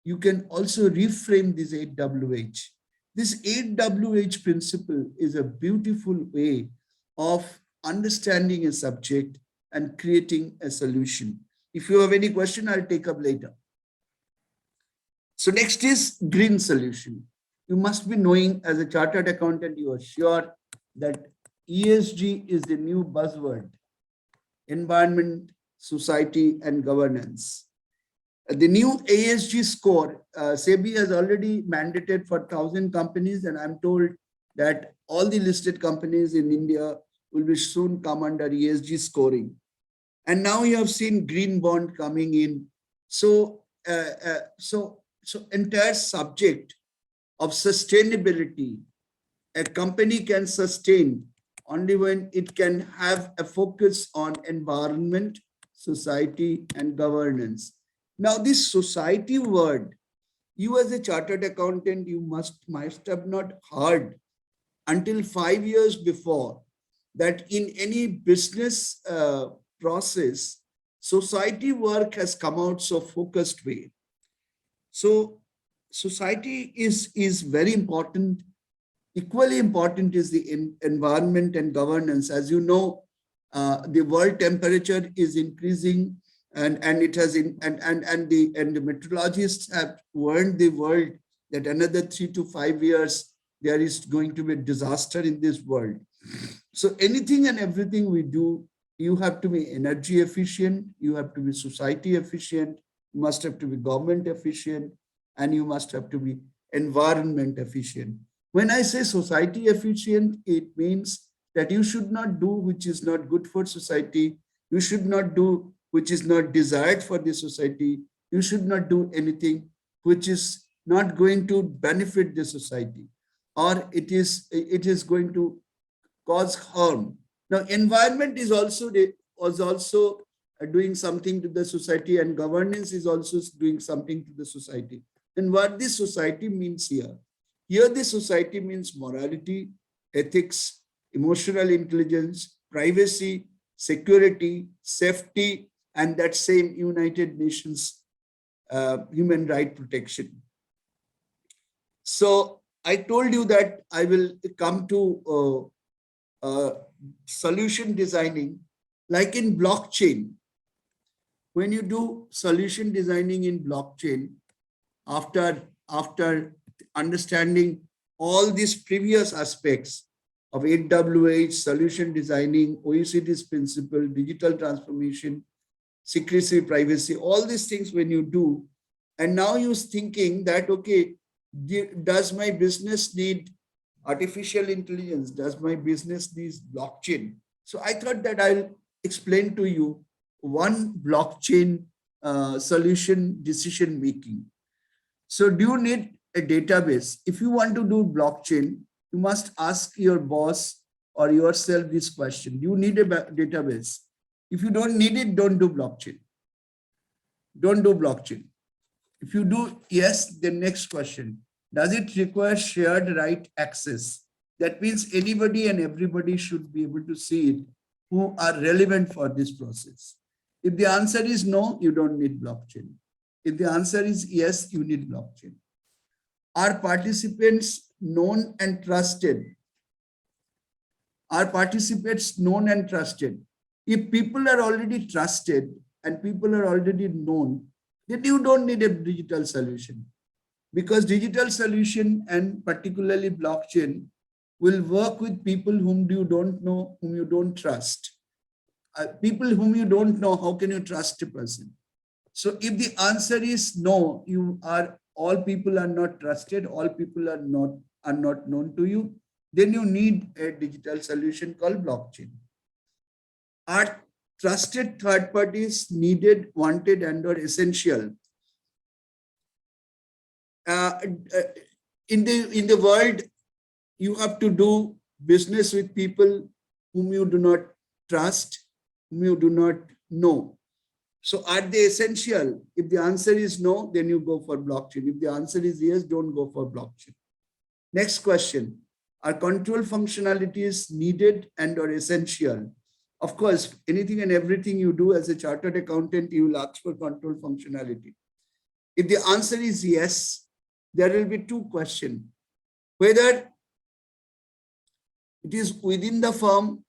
You can also reframe this 8WH. This 8WH principle is a beautiful way of understanding a subject and creating a solution. If you have any question, I'll take up later. So next is green solution. You must be knowing as a chartered accountant, you are sure that ESG is the new buzzword: environment, society, and governance. The new ESG score, SEBI has already mandated for 1,000 companies, and I'm told that all the listed companies in India will be soon come under ESG scoring. And now you have seen green bond coming in. So entire subject of sustainability, a company can sustain only when it can have a focus on environment, society, and governance. Now, this society word, you as a chartered accountant, you must have not heard until 5 years before that in any business process, society work has come out so focused way. So society is very important. Equally important is the environment and governance. As you know, the world temperature is increasing, and it has the meteorologists have warned the world that another 3 to 5 years there is going to be a disaster in this world. So anything and everything we do, you have to be energy efficient, you have to be society efficient, you must have to be government efficient, and you must have to be environment efficient. When I say society efficient, it means that you should not do which is not good for society. You should not do which is not desired for the society. You should not do anything which is not going to benefit the society, or it is going to cause harm. Now, environment is also doing something to the society, and governance is also doing something to the society. And what this society means here? Here, this society means morality, ethics, emotional intelligence, privacy, security, safety, and that same United Nations human right protection. So I told you that I will come to solution designing, like in blockchain. When you do solution designing in blockchain, after understanding all these previous aspects of 8WH, solution designing, OECD's principle, digital transformation, secrecy, privacy, all these things when you do, and now you're thinking that, okay, does my business need artificial intelligence? Does my business need blockchain? So I thought that I'll explain to you one blockchain solution decision making. So do you need a database? If you want to do blockchain, you must ask your boss or yourself this question. Do you need a database? If you don't need it, don't do blockchain. Don't do blockchain. If you do, yes, the next question. Does it require shared right access? That means anybody and everybody should be able to see it who are relevant for this process. If the answer is no, you don't need blockchain. If the answer is yes, you need blockchain. Are participants known and trusted? Are participants known and trusted? If people are already trusted and people are already known, then you don't need a digital solution, because digital solution and particularly blockchain will work with people whom you don't know, whom you don't trust. People whom you don't know, how can you trust a person? So if the answer is no, all people are not trusted, all people are not known to you, then you need a digital solution called blockchain. Are trusted third parties needed, wanted, and or essential? In the world, you have to do business with people whom you do not trust, whom you do not know. So are they essential? If the answer is no, then you go for blockchain. If the answer is yes, don't go for blockchain. Next question. Are control functionalities needed and or essential? Of course, anything and everything you do as a chartered accountant, you will ask for control functionality. If the answer is yes, there will be two questions. Whether it is within the firm,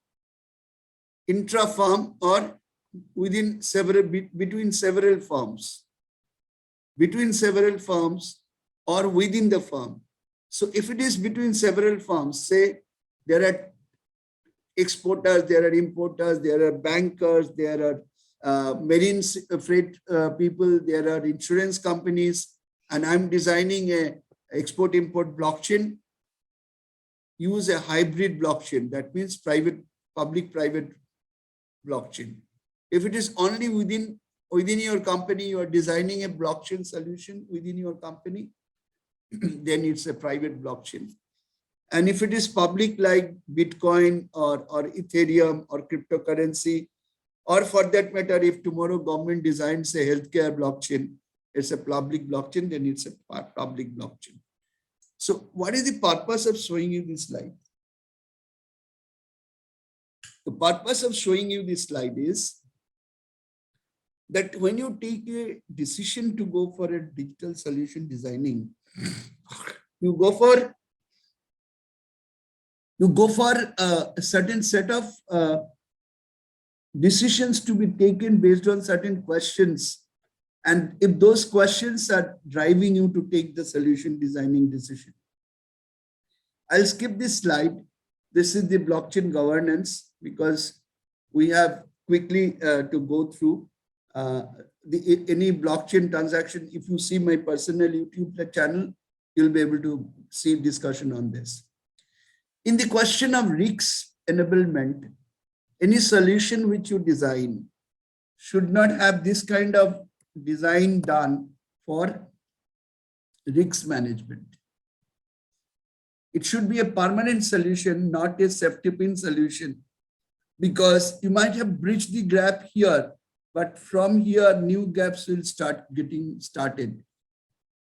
intra-firm, or between several firms or within the firm. So if it is between several firms, say there are exporters, there are importers, there are bankers, there are marine freight people, there are insurance companies, and I'm designing a export-import blockchain, use a hybrid blockchain. That means public-private blockchain. If it is only within your company, you are designing a blockchain solution within your company, then it's a private blockchain. And if it is public, like Bitcoin or Ethereum or cryptocurrency, or for that matter, if tomorrow government designs a healthcare blockchain, it's a public blockchain, then it's a public blockchain. So what is the purpose of showing you this slide? The purpose of showing you this slide is that when you take a decision to go for a digital solution designing, you go for a certain set of decisions to be taken based on certain questions. And if those questions are driving you to take the solution designing decision. I'll skip this slide. This is the blockchain governance, because we have quickly to go through any blockchain transaction. If you see my personal YouTube channel, you'll be able to see discussion on this. In the question of risk enablement, any solution which you design should not have this kind of design done for risk management. It should be a permanent solution, not a safety pin solution, because you might have bridged the gap here, but from here new gaps will start getting started.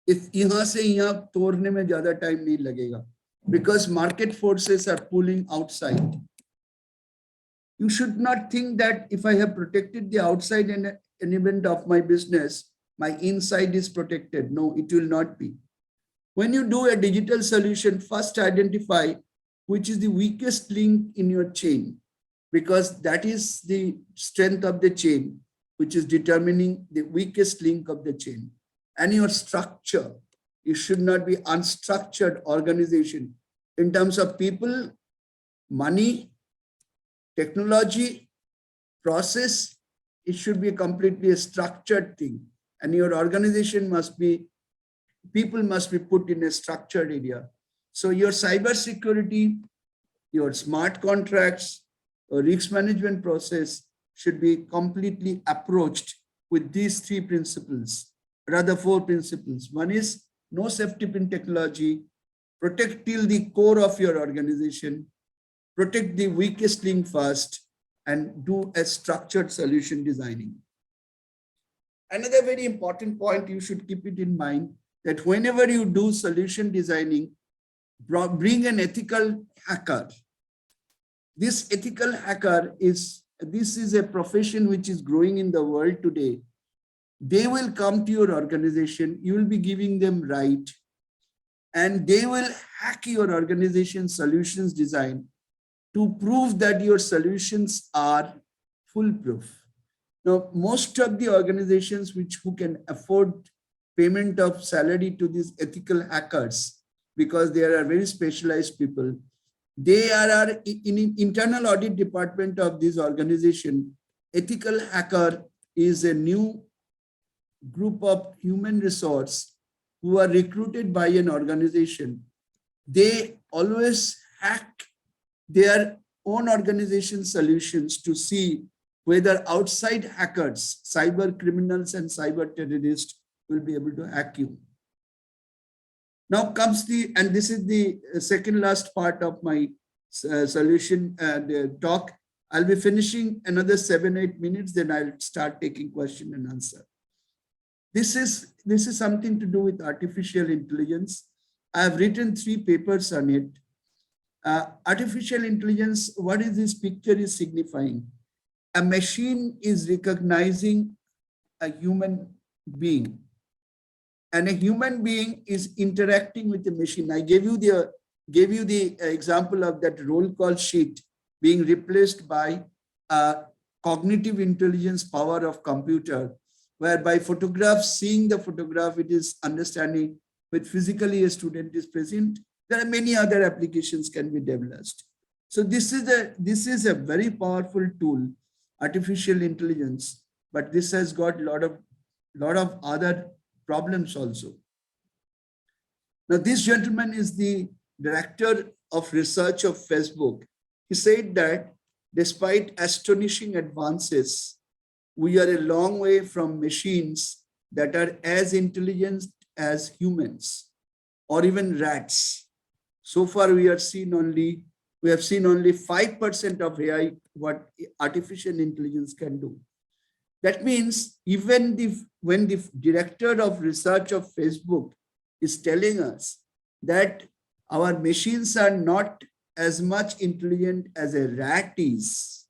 If यहाँ से यहाँ तोड़ने में ज़्यादा time नहीं लगेगा, because market forces are pulling outside. You should not think that if I have protected the outside element of my business, my inside is protected. No, it will not be. When you do a digital solution, first identify which is the weakest link in your chain, because that is the strength of the chain, which is determining the weakest link of the chain. And your structure, it should not be unstructured organization in terms of people, money, technology, process, it should be completely a structured thing. And your organization must be, people must be put in a structured area. So your cyber security, your smart contracts, or risk management process should be completely approached with these three principles, rather four principles. One is no safety pin technology, protect till the core of your organization, protect the weakest link first, and do a structured solution designing. Another very important point, you should keep it in mind, that whenever you do solution designing, bring an ethical hacker. This ethical hacker this is a profession which is growing in the world today. They will come to your organization, you will be giving them right, and they will hack your organization solutions design to prove that your solutions are foolproof. Now, most of the organizations who can afford payment of salary to these ethical hackers, because they are very specialized people, they are in internal audit department of this organization. Ethical hacker is a new group of human resource who are recruited by an organization. They always hack their own organization solutions to see whether outside hackers, cyber criminals and cyber terrorists will be able to hack you. Now comes and this is the second last part of my solution talk. I'll be finishing another 7-8 minutes, then I'll start taking question and answer. This is something to do with artificial intelligence. I have written 3 papers on it. Artificial intelligence, what is this picture is signifying? A machine is recognizing a human being, and a human being is interacting with the machine. I gave you the example of that roll call sheet being replaced by cognitive intelligence power of computer, whereby photographs, seeing the photograph, it is understanding when physically a student is present. There are many other applications can be developed. So this is a very powerful tool, artificial intelligence, but this has got a lot of other problems also. Now, this gentleman is the director of research of Facebook. He said that despite astonishing advances, we are a long way from machines that are as intelligent as humans or even rats. So far, we have seen only 5% of AI, what artificial intelligence can do. That means even when the director of research of Facebook is telling us that our machines are not as much intelligent as a rat is,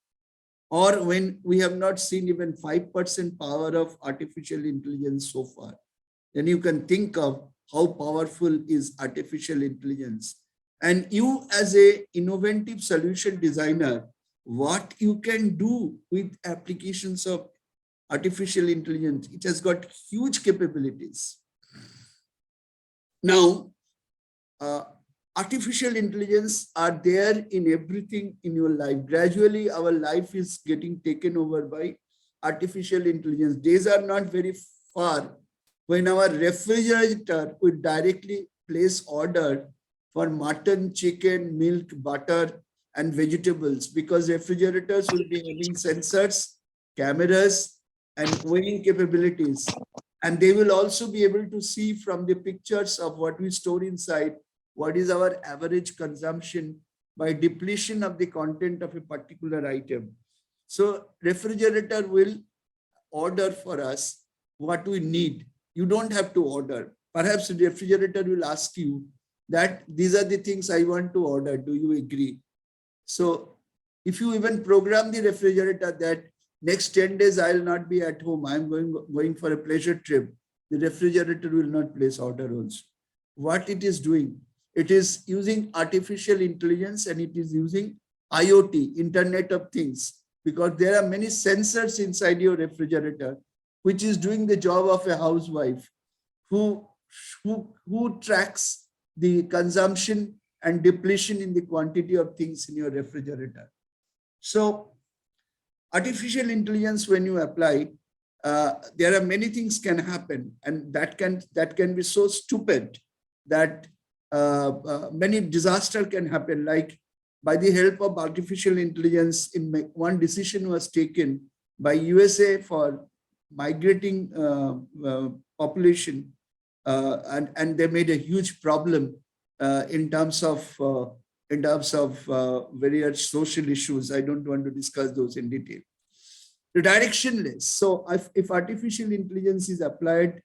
or when we have not seen even 5% power of artificial intelligence so far, then you can think of how powerful is artificial intelligence. And you as a innovative solution designer, what you can do with applications of artificial intelligence, it has got huge capabilities. Now, artificial intelligence are there in everything in your life. Gradually, our life is getting taken over by artificial intelligence. Days are not very far when our refrigerator would directly place order for mutton, chicken, milk, butter, and vegetables, because refrigerators will be having sensors, cameras, and weighing capabilities. And they will also be able to see from the pictures of what we store inside, what is our average consumption by depletion of the content of a particular item. So refrigerator will order for us what we need. You don't have to order. Perhaps the refrigerator will ask you that these are the things I want to order. Do you agree? So if you even program the refrigerator that next 10 days I will not be at home, I'm going for a pleasure trip, the refrigerator will not place order also. What it is doing, it is using artificial intelligence, and it is using IoT, Internet of Things, because there are many sensors inside your refrigerator, which is doing the job of a housewife who tracks the consumption and depletion in the quantity of things in your refrigerator. So Artificial intelligence, when you apply, there are many things can happen, and that can be so stupid that many disaster can happen. Like, by the help of artificial intelligence, one decision was taken by USA for migrating population, and they made a huge problem in terms of various social issues. I don't want to discuss those in detail. The directionless. So if artificial intelligence is applied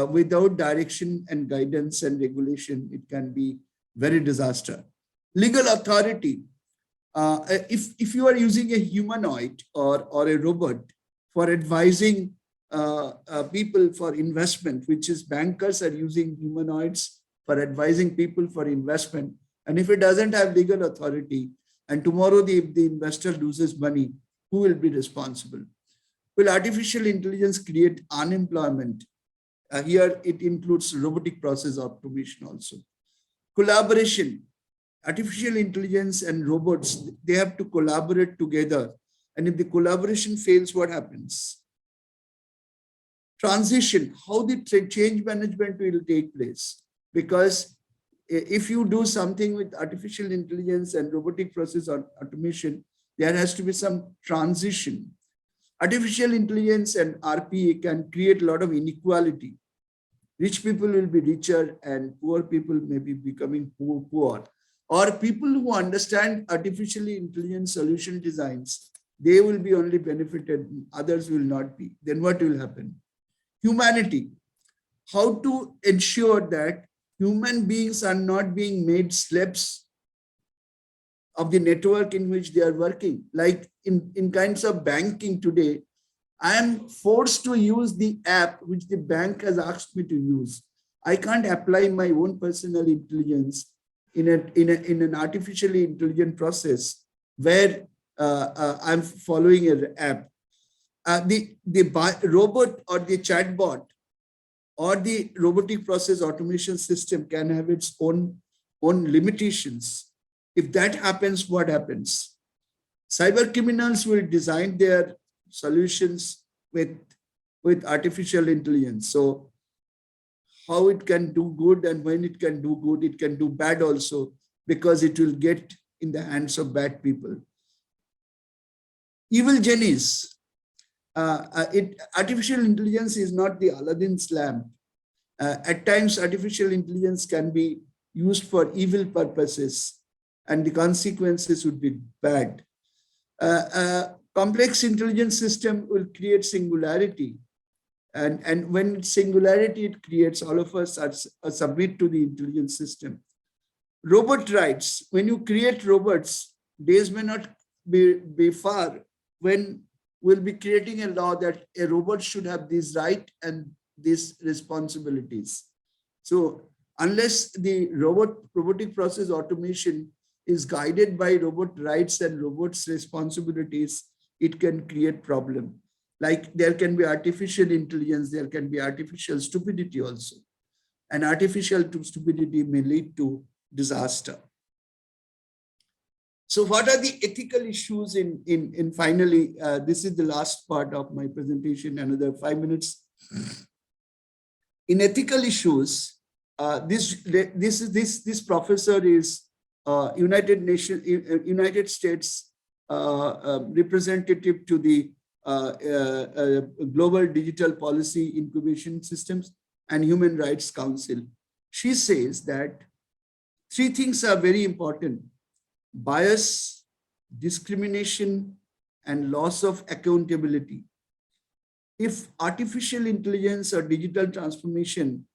without direction and guidance and regulation, it can be very disaster. Legal authority. If you are using a humanoid or a robot for advising people for investment, which is bankers are using humanoids for advising people for investment, and if it doesn't have legal authority, and tomorrow the investor loses money, who will be responsible? Will artificial intelligence create unemployment? Here it includes robotic process automation also. Collaboration. Artificial intelligence and robots, they have to collaborate together. And if the collaboration fails, what happens? Transition, how the change management will take place. Because if you do something with artificial intelligence and robotic process automation, there has to be some transition. Artificial intelligence and RPA can create a lot of inequality. Rich people will be richer and poor people may be becoming poor. Or people who understand artificially intelligent solution designs, they will be only benefited, others will not be. Then what will happen? Humanity. How to ensure that human beings are not being made slaves of the network in which they are working. Like in kinds of banking today, I am forced to use the app which the bank has asked me to use. I can't apply my own personal intelligence in an artificially intelligent process where I'm following an app. The robot or the chatbot or the robotic process automation system can have its own limitations. If that happens, what happens? Cyber criminals will design their solutions with artificial intelligence. So how it can do good, and when it can do good, it can do bad also, because it will get in the hands of bad people. Evil genies. Artificial intelligence is not the Aladdin's lamp. At times, artificial intelligence can be used for evil purposes, and the consequences would be bad. Complex intelligence system will create singularity. And when singularity it creates, all of us are submit to the intelligence system. Robot rights. When you create robots, days may not be far when we'll be creating a law that a robot should have this right and these responsibilities. So unless the robotic process automation is guided by robot rights and robots' responsibilities, it can create problem. Like there can be artificial intelligence, there can be artificial stupidity also. And artificial stupidity may lead to disaster. So what are the ethical issues in finally, this is the last part of my presentation, another 5 minutes. In ethical issues, this professor is United States representative to the Global Digital Policy Incubation Systems and Human Rights Council. She says that 3 things are very important: bias, discrimination, and loss of accountability. If artificial intelligence or digital transformation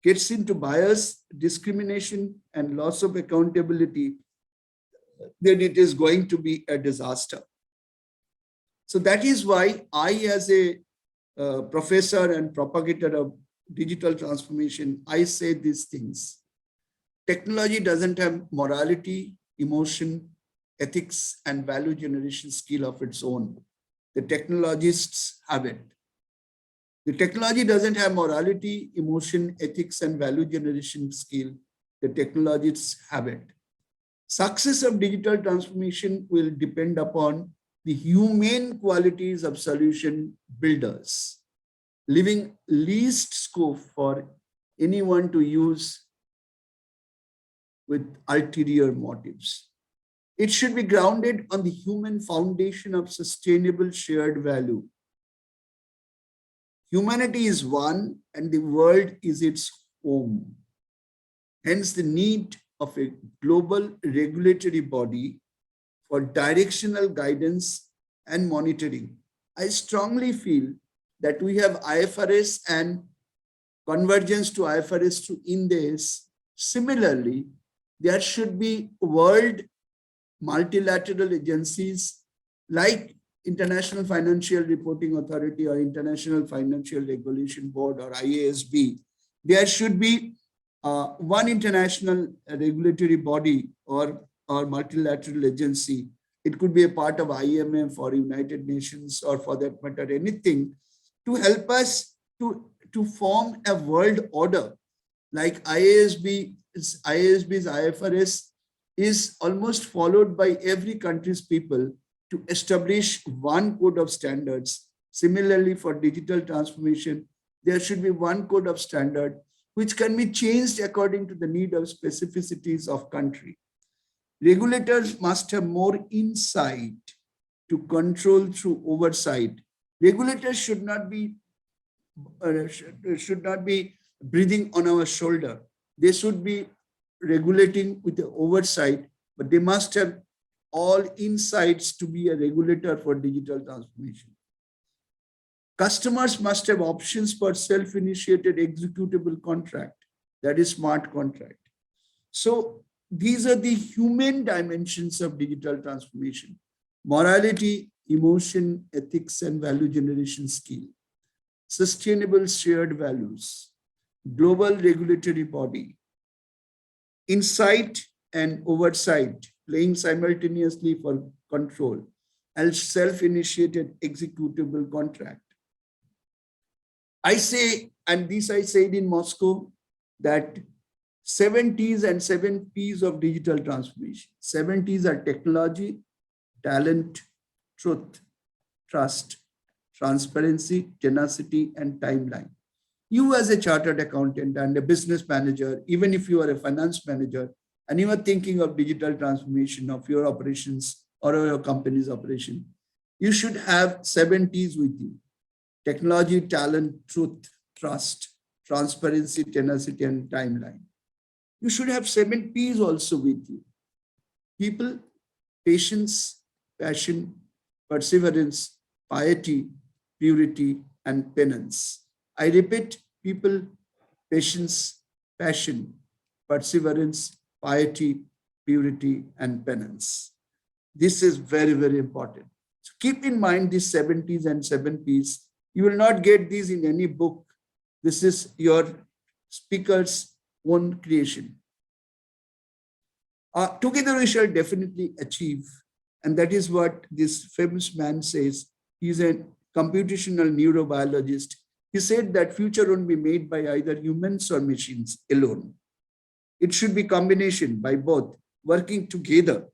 gets into bias, discrimination, and loss of accountability, then it is going to be a disaster. So that is why I, as a professor and propagator of digital transformation, I say these things. Technology doesn't have morality, emotion, ethics, and value generation skill of its own. The technologists have it. The technology doesn't have morality, emotion, ethics, and value generation skill. The technologists have it. Success of digital transformation will depend upon the humane qualities of solution builders, leaving least scope for anyone to use with ulterior motives. It should be grounded on the human foundation of sustainable shared value. Humanity is one and the world is its home. Hence, the need of a global regulatory body for directional guidance and monitoring. I strongly feel that we have IFRS and convergence to IFRS to Ind AS. Similarly, there should be world multilateral agencies like International Financial Reporting Authority or International Financial Regulation Board or IASB. There should be one international regulatory body or multilateral agency. It could be a part of IMF or United Nations or for that matter, anything to help us to form a world order. Like IASB's IFRS is almost followed by every country's people to establish one code of standards. Similarly, for digital transformation, there should be one code of standard which can be changed according to the need of specificities of country. Regulators must have more insight to control through oversight. Regulators should not be breathing on our shoulder. They should be regulating with the oversight, but they must have all insights to be a regulator for digital transformation. Customers must have options for self-initiated executable contract, that is smart contract. So these are the human dimensions of digital transformation: morality, emotion, ethics, and value generation skill, sustainable shared values, global regulatory body, insight and oversight playing simultaneously for control, and self-initiated executable contract. I say, and this I said in Moscow, that 7 T's and 7 P's of digital transformation. 7 T's are technology, talent, truth, trust, transparency, tenacity, and timeline. You as a chartered accountant and a business manager, even if you are a finance manager, and you are thinking of digital transformation of your operations or your company's operation, you should have 7 T's with you: technology, talent, truth, trust, transparency, tenacity, and timeline. You should have 7 P's also with you: people, patience, passion, perseverance, piety, purity, and penance. I repeat: people, patience, passion, perseverance, piety, purity, and penance. This is very, very important. So keep in mind these 7 T's and 7 P's. You will not get these in any book. This is your speaker's own creation. Together we shall definitely achieve. And that is what this famous man says. He's a computational neurobiologist. He said that future won't be made by either humans or machines alone. It should be combination by both, working together.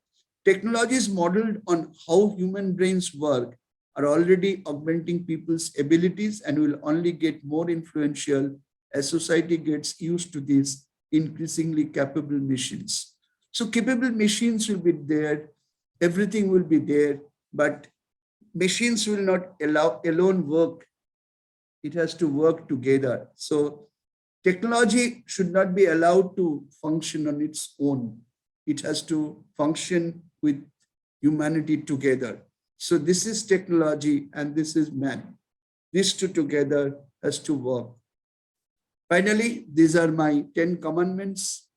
Technologies modeled on how human brains work are already augmenting people's abilities and will only get more influential as society gets used to these increasingly capable machines. So capable machines will be there, everything will be there, but machines will not allow alone work. It has to work together. So technology should not be allowed to function on its own. It has to function with humanity together. So this is technology and this is man. These two together has to work. Finally, these are my 10 commandments.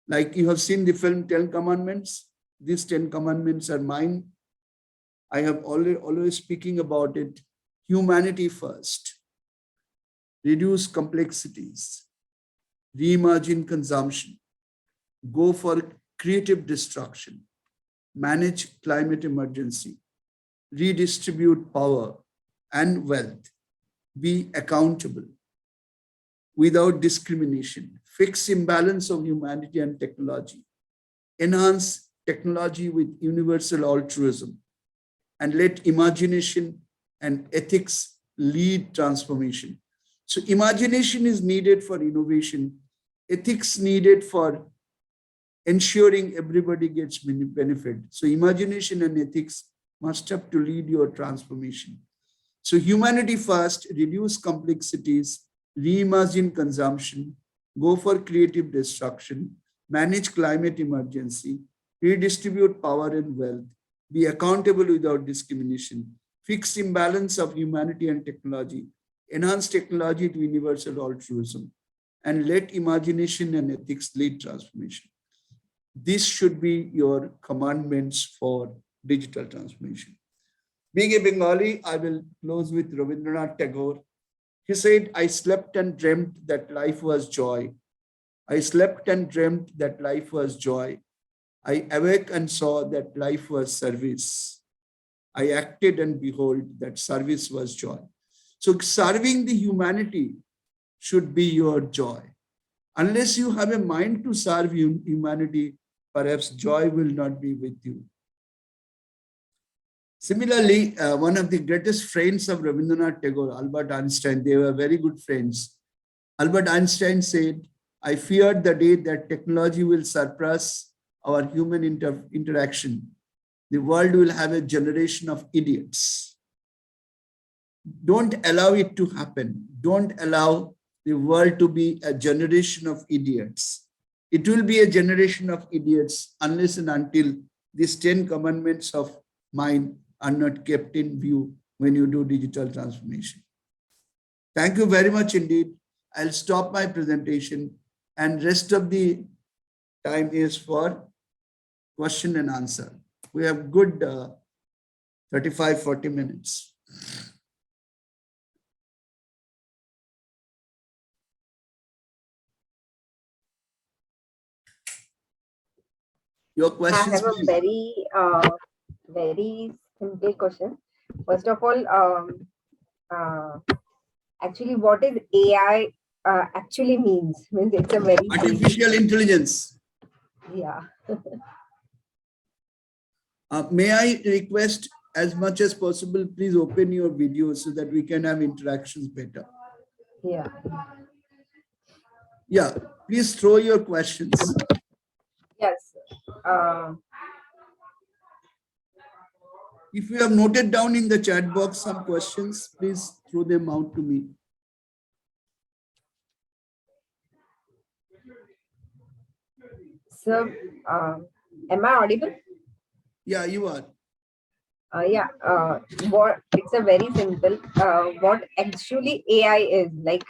Like you have seen the film 10 Commandments. These 10 commandments are mine. I have always speaking about it. Humanity first. Reduce complexities. Reimagine consumption. Go for creative destruction. Manage climate emergency. Redistribute power and wealth. Be accountable without discrimination. Fix imbalance of humanity and technology. Enhance technology with universal altruism, and let imagination and ethics lead transformation. So imagination is needed for innovation, ethics needed for ensuring everybody gets benefit. So imagination and ethics must have to lead your transformation. So humanity first, reduce complexities, reimagine consumption, go for creative destruction, manage climate emergency, redistribute power and wealth, be accountable without discrimination, fix imbalance of humanity and technology, enhance technology to universal altruism, and let imagination and ethics lead transformation. This should be your commandments for digital transformation. Being a Bengali, I will close with Rabindranath Tagore. He said, I slept and dreamt that life was joy. I slept and dreamt that life was joy. I awake and saw that life was service. I acted and behold that service was joy. So serving the humanity should be your joy. Unless you have a mind to serve humanity, perhaps joy will not be with you. Similarly, one of the greatest friends of Rabindranath Tagore, Albert Einstein, they were very good friends. Albert Einstein said, I feared the day that technology will surpass our human interaction. The world will have a generation of idiots. Don't allow it to happen. Don't allow the world to be a generation of idiots. It will be a generation of idiots unless and until these 10 commandments of mine are not kept in view when you do digital transformation. Thank you very much indeed. I'll stop my presentation and rest of the time is for question and answer. We have good 35-40 minutes. Your questions, I have a please. very simple question. First of all, actually, what is AI actually means? Means it's a very Artificial intelligence. Yeah. May I request, as much as possible, please open your video so that we can have interactions better. Yeah. Yeah, please throw your questions. Yes. If you have noted down in the chat box some questions, please throw them out to me. So, am I audible? Yeah, you are. Yeah. What it's a very simple. What actually AI is like?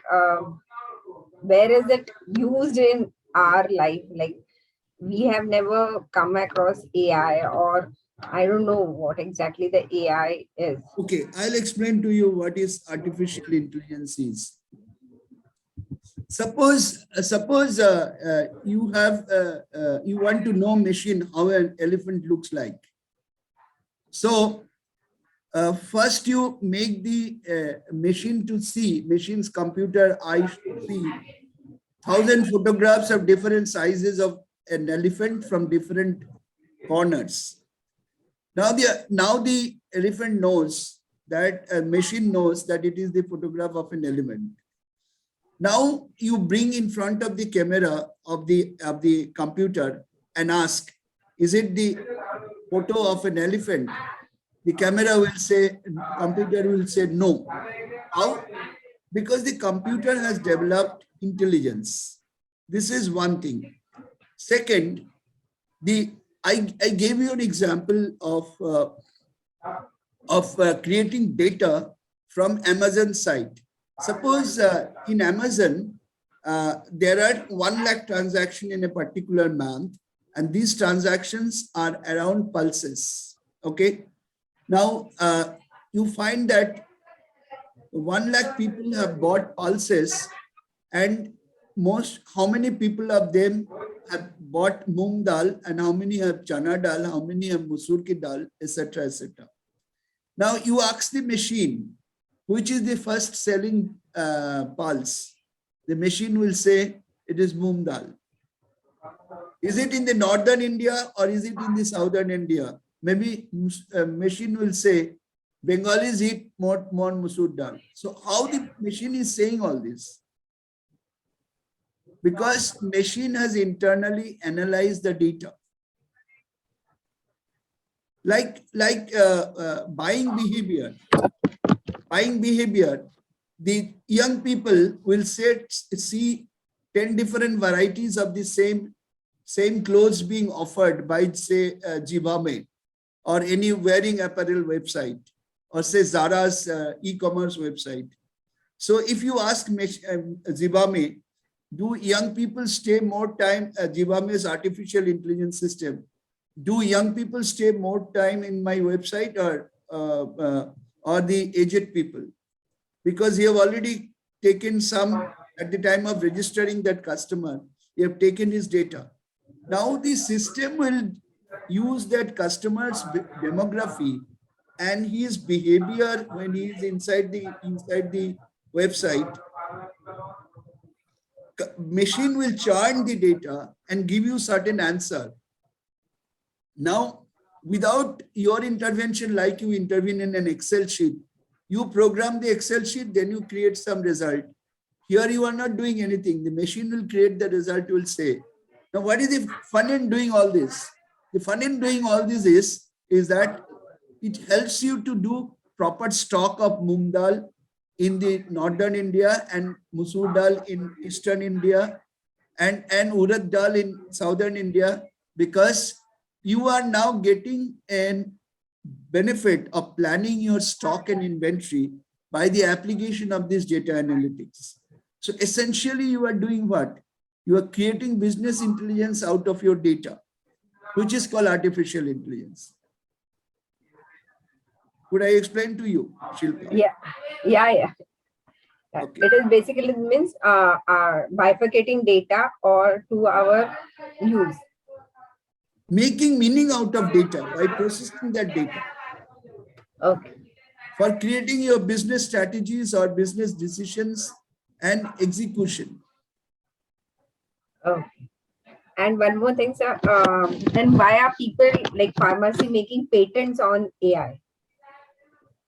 Where is it used in our life? Like, we have never come across AI, or I don't know what exactly the AI is. Okay, I'll explain to you what is artificial intelligence is. Suppose you want to know machine how an elephant looks like. So first you make the machine to see, machine's computer eye see 1,000 photographs of different sizes of an elephant from different corners. Now the elephant knows that a machine knows that it is the photograph of an elephant. Now you bring in front of the camera of the computer and ask, is it the photo of an elephant? The camera will say, computer will say no. How? Because the computer has developed intelligence. This is one thing. Second, I gave you an example of creating data from Amazon site. Suppose in Amazon, there are 1 lakh transactions in a particular month, and these transactions are around pulses. Okay. Now, you find that 1 lakh people have bought pulses, and how many people of them have bought moong dal, and how many have chana dal, how many have musur ki dal, etc., etc. Now you ask the machine, which is the first selling pulse? The machine will say it is moong dal. Is it in the northern India or is it in the southern India? Maybe machine will say Bengalis eat more masoor dal. So how the machine is saying all this? Because machine has internally analyzed the data. Like buying behavior. Buying behavior, the young people will see 10 different varieties of the same clothes being offered by, say, Jivame or any wearing apparel website, or say Zara's e-commerce website. So if you ask Jivame, do young people stay more time, Jivame's artificial intelligence system, do young people stay more time in my website or the aged people? Because you have already taken some, at the time of registering that customer, you have taken his data. Now the system will use that customer's demography and his behavior when he is inside the website. Machine will churn the data and give you certain answer. Now, without your intervention, like you intervene in an Excel sheet, you program the Excel sheet, then you create some result. Here you are not doing anything. The machine will create the result, will say. Now, what is the fun in doing all this? The fun in doing all this is that it helps you to do proper stock of moong dal in the northern India and masoor dal in eastern India and urad dal in southern India, because you are now getting an benefit of planning your stock and inventory by the application of this data analytics. So essentially you are doing what? You are creating business intelligence out of your data, which is called artificial intelligence. Could I explain to you, Shilpa? Yeah. Okay. It is basically means bifurcating data or to our use. Making meaning out of data by processing that data. Okay. For creating your business strategies or business decisions and execution. Okay. And one more thing, sir. Then why are people like pharmacy making patents on AI?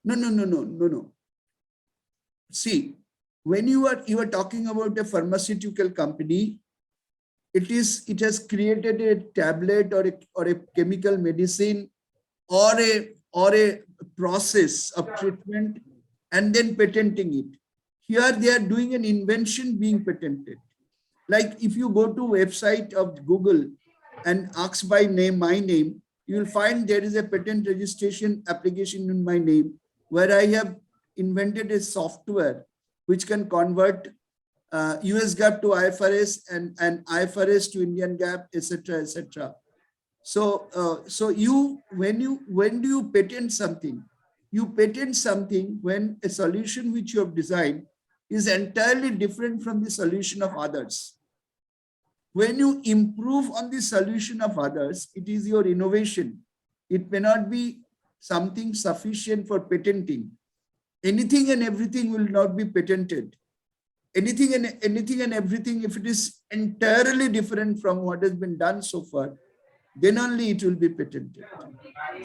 No. See, when you are talking about a pharmaceutical company, it has created a tablet or a chemical medicine or a process of treatment and then patenting it. Here they are doing an invention being patented. Like if you go to website of Google and ask by name, my name, you will find there is a patent registration application in my name where I have invented a software which can convert US GAAP to IFRS and IFRS to Indian GAAP, etc., etc. So, when do you patent something? You patent something when a solution which you have designed is entirely different from the solution of others. When you improve on the solution of others, it is your innovation. It may not be something sufficient for patenting. Anything and everything will not be patented. Anything and everything, if it is entirely different from what has been done so far, then only it will be patented.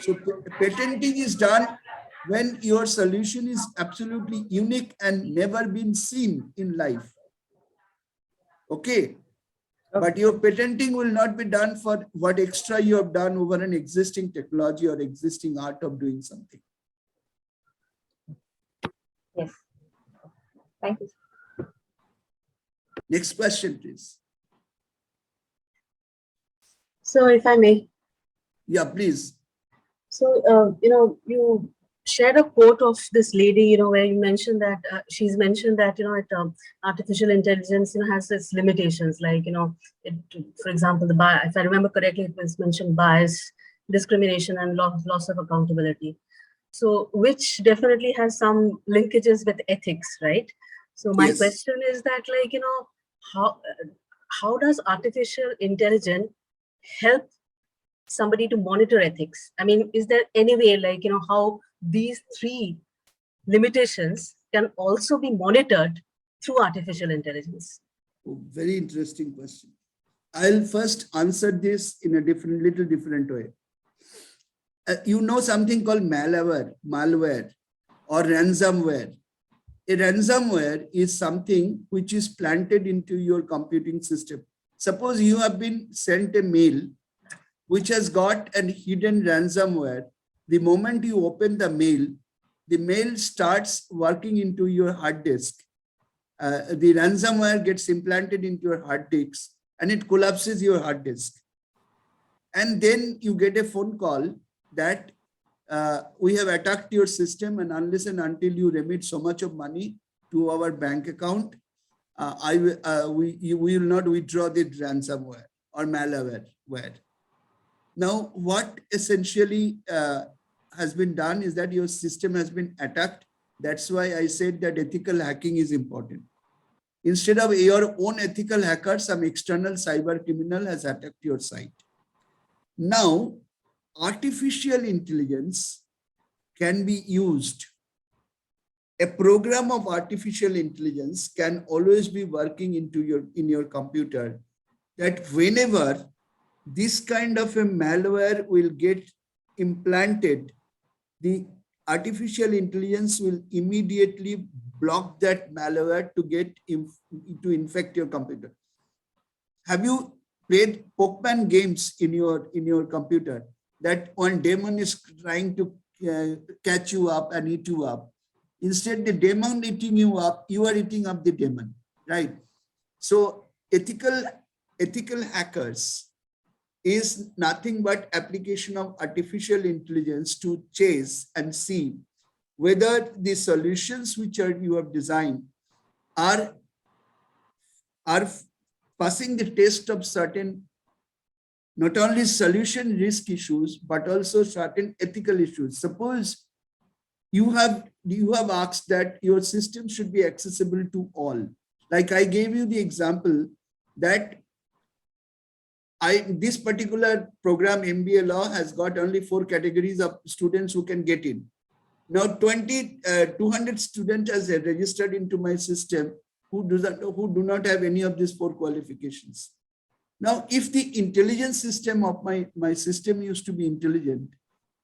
So patenting is done when your solution is absolutely unique and never been seen in life. Okay. But your patenting will not be done for what extra you have done over an existing technology or existing art of doing something. Yes. Thank you. Next question, please. So if I may. Yeah, please. So, you shared a quote of this lady, where you mentioned that she's mentioned that, artificial intelligence, has its limitations, like, for example, if I remember correctly, it was mentioned bias, discrimination, and loss of accountability. So, which definitely has some linkages with ethics, right? So my question is that, like, how does artificial intelligence help somebody to monitor ethics? I mean, is there any way, like, how these three limitations can also be monitored through artificial intelligence? Oh, very interesting question. I'll first answer this in a little different way. You know something called malware or ransomware. A ransomware is something which is planted into your computing system. Suppose you have been sent a mail which has got a hidden ransomware. The moment you open the mail starts working into your hard disk. The ransomware gets implanted into your hard disk and it collapses your hard disk. And then you get a phone call that we have attacked your system, and unless and until you remit so much of money to our bank account, we will not withdraw the ransomware or malware. Now, what essentially has been done is that your system has been attacked. That's why I said that ethical hacking is important. Instead of your own ethical hacker, some external cyber criminal has attacked your site. Now, artificial intelligence can be used. A program of artificial intelligence can always be working in your computer, that whenever this kind of a malware will get implanted, the artificial intelligence will immediately block that malware to infect your computer. Have you played Pokemon games in your computer that one demon is trying to catch you up and eat you up? Instead, the demon eating you up, you are eating up the demon, right? So ethical hackers is nothing but application of artificial intelligence to chase and see whether the solutions which you have designed are passing the test of certain, not only solution risk issues, but also certain ethical issues. Suppose you have asked that your system should be accessible to all. Like I gave you the example that this particular program, MBA Law, has got only 4 categories of students who can get in. Now 200 students has registered into my system who do not have any of these 4 qualifications. Now, if the intelligence system of my system used to be intelligent,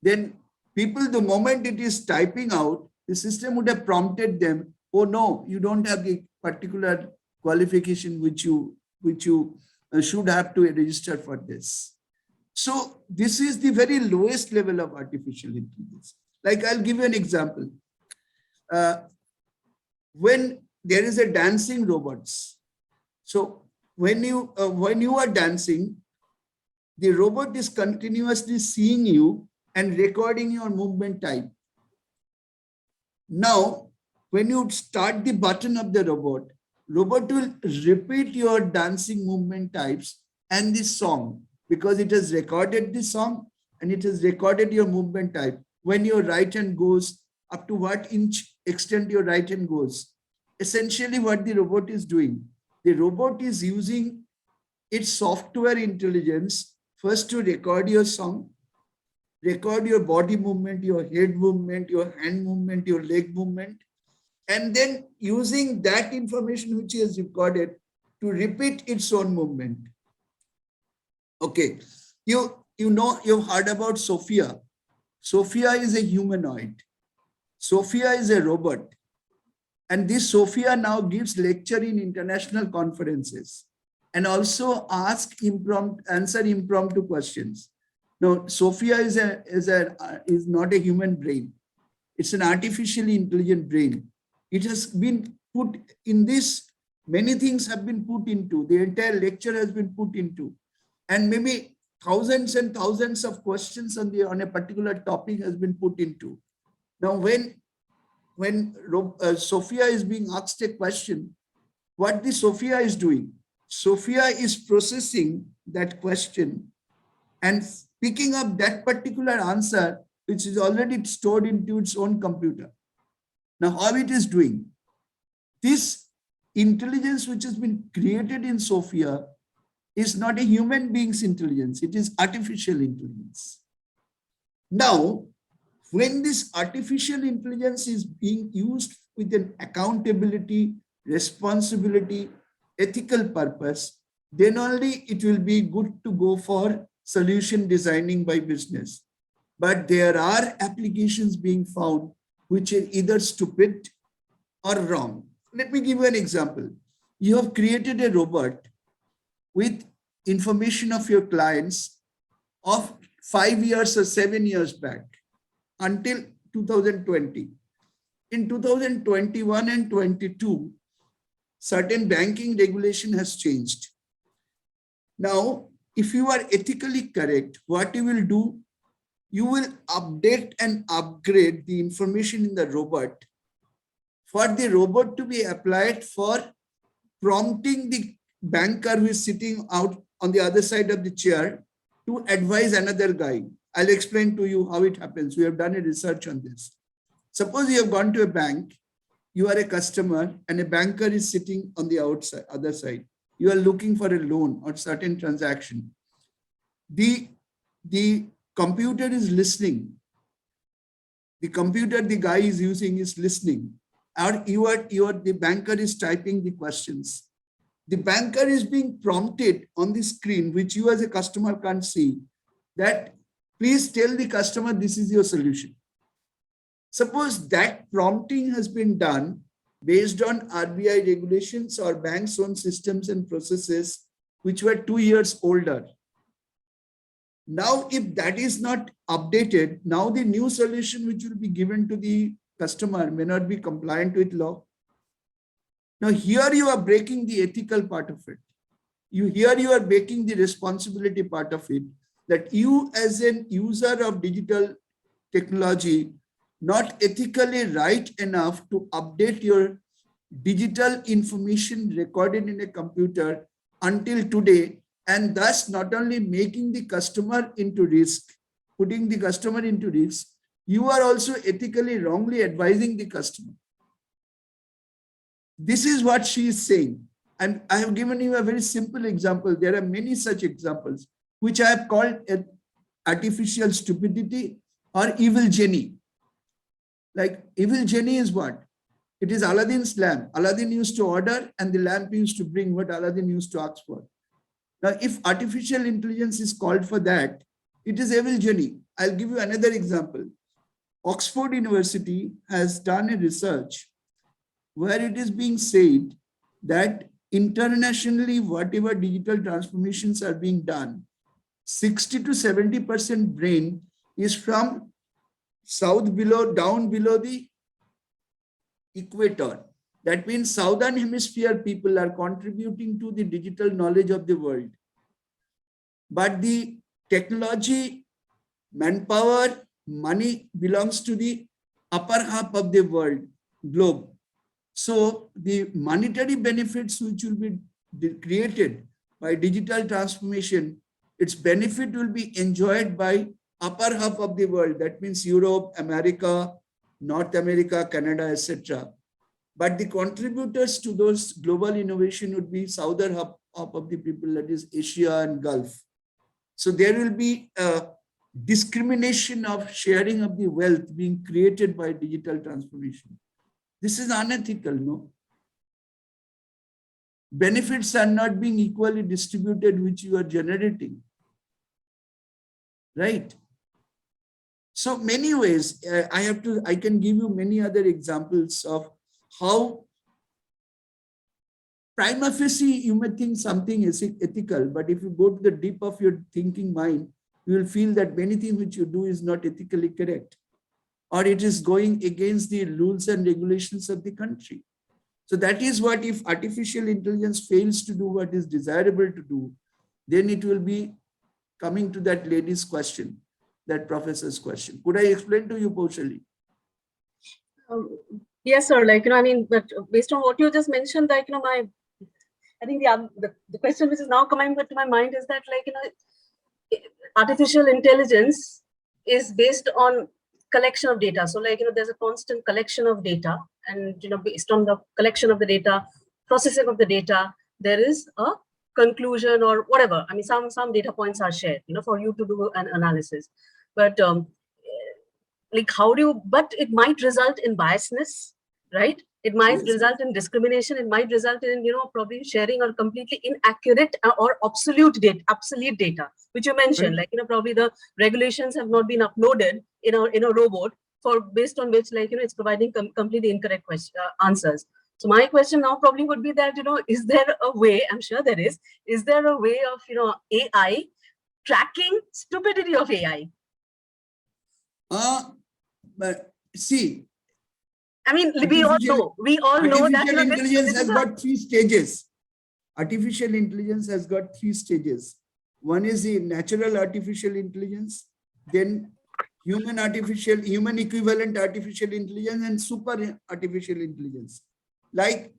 then people, the moment it is typing out, the system would have prompted them, oh no, you don't have the particular qualification which you should have to register for this. So this is the very lowest level of artificial intelligence. Like I'll give you an example. When there is a dancing robots, so when you are dancing, the robot is continuously seeing you and recording your movement type. Now, when you start the button of the robot will repeat your dancing movement types and the song, because it has recorded the song and it has recorded your movement type. When your right hand goes, up to what inch extent your right hand goes. Essentially what the robot is doing, the robot is using its software intelligence first to record your song, record your body movement, your head movement, your hand movement, your leg movement, and then using that information which is recorded to repeat its own movement. Okay, you've heard about Sophia. Sophia is a humanoid. Sophia is a robot. And this Sophia now gives lecture in international conferences and also answer impromptu questions. Now, Sophia is not a human brain. It's an artificially intelligent brain. It has been put in this, many things have been put into, the entire lecture has been put into, and maybe thousands and thousands of questions on a particular topic has been put into. Now, when Sophia is being asked a question, what the Sophia is doing? Sophia is processing that question and picking up that particular answer, which is already stored into its own computer. Now, how it is doing? This intelligence which has been created in Sophia is not a human being's intelligence, it is artificial intelligence. Now, when this artificial intelligence is being used with an accountability, responsibility, ethical purpose, then only it will be good to go for solution designing by business. But there are applications being found which are either stupid or wrong. Let me give you an example. You have created a robot with information of your clients of 5 years or 7 years back until 2020. In 2021 and 22, certain banking regulation has changed. Now, if you are ethically correct, what you will do, you will update and upgrade the information in the robot for the robot to be applied for prompting the banker who is sitting out on the other side of the chair to advise another guy. I'll explain to you how it happens. We have done a research on this. Suppose you have gone to a bank, you are a customer and a banker is sitting on the other side. You are looking for a loan or certain transaction. The computer is listening. The computer the guy is using is listening. Or the banker is typing the questions. The banker is being prompted on the screen, which you as a customer can't see, that please tell the customer this is your solution. Suppose that prompting has been done based on RBI regulations or banks' own systems and processes, which were 2 years older. Now, if that is not updated, now the new solution which will be given to the customer may not be compliant with law. Now, here you are breaking the ethical part of it. Here you are breaking the responsibility part of it, that you as an user of digital technology not ethically right enough to update your digital information recorded in a computer until today, and thus not only making the customer into risk, putting the customer into risk, you are also ethically wrongly advising the customer. This is what she is saying. And I have given you a very simple example. There are many such examples, which I have called artificial stupidity or evil genie. Like evil genie is what? It is Aladdin's lamp. Aladdin used to order and the lamp used to bring what Aladdin used to ask for. Now, if artificial intelligence is called for that, it is evil genie. I'll give you another example. Oxford University has done a research where it is being said that internationally, whatever digital transformations are being done, 60 to 70% brain is from down below the equator. That means Southern Hemisphere people are contributing to the digital knowledge of the world. But the technology, manpower, money belongs to the upper half of the world, globe. So the monetary benefits which will be created by digital transformation, its benefit will be enjoyed by upper half of the world. That means Europe, America, North America, Canada, etc. But the contributors to those global innovation would be southern half of the people, that is Asia and Gulf. So there will be a discrimination of sharing of the wealth being created by digital transformation. This is unethical, no? Benefits are not being equally distributed, which you are generating, right? So many ways, I can give you many other examples of how prima facie you may think something is ethical, but if you go to the deep of your thinking mind, you will feel that many things which you do is not ethically correct, or it is going against the rules and regulations of the country. So that is what, if artificial intelligence fails to do what is desirable to do, then it will be coming to that lady's question, that professor's question. Could I explain to you, Paushali? Yes, sir. Like, I mean, but based on what you just mentioned, like, I think the question which is now coming to my mind is that, like, artificial intelligence is based on collection of data. So, like, there's a constant collection of data, and, based on the collection of the data, processing of the data, there is a conclusion or whatever. I mean, some data points are shared, for you to do an analysis. But like, but it might result in biasness, right? It might Yes. result in discrimination. It might result in, probably sharing or completely inaccurate or obsolete data, which you mentioned, Right. like, probably the regulations have not been uploaded in a robot for based on which, like, it's providing completely incorrect answers. So my question now probably would be that, is there a way, I'm sure there is there a way of, AI tracking stupidity of AI? But see, I mean, artificial we all know that, artificial intelligence this is has a, got 3 stages. Artificial intelligence has got 3 stages. One is the natural artificial intelligence, then human equivalent artificial intelligence, and super artificial intelligence. Like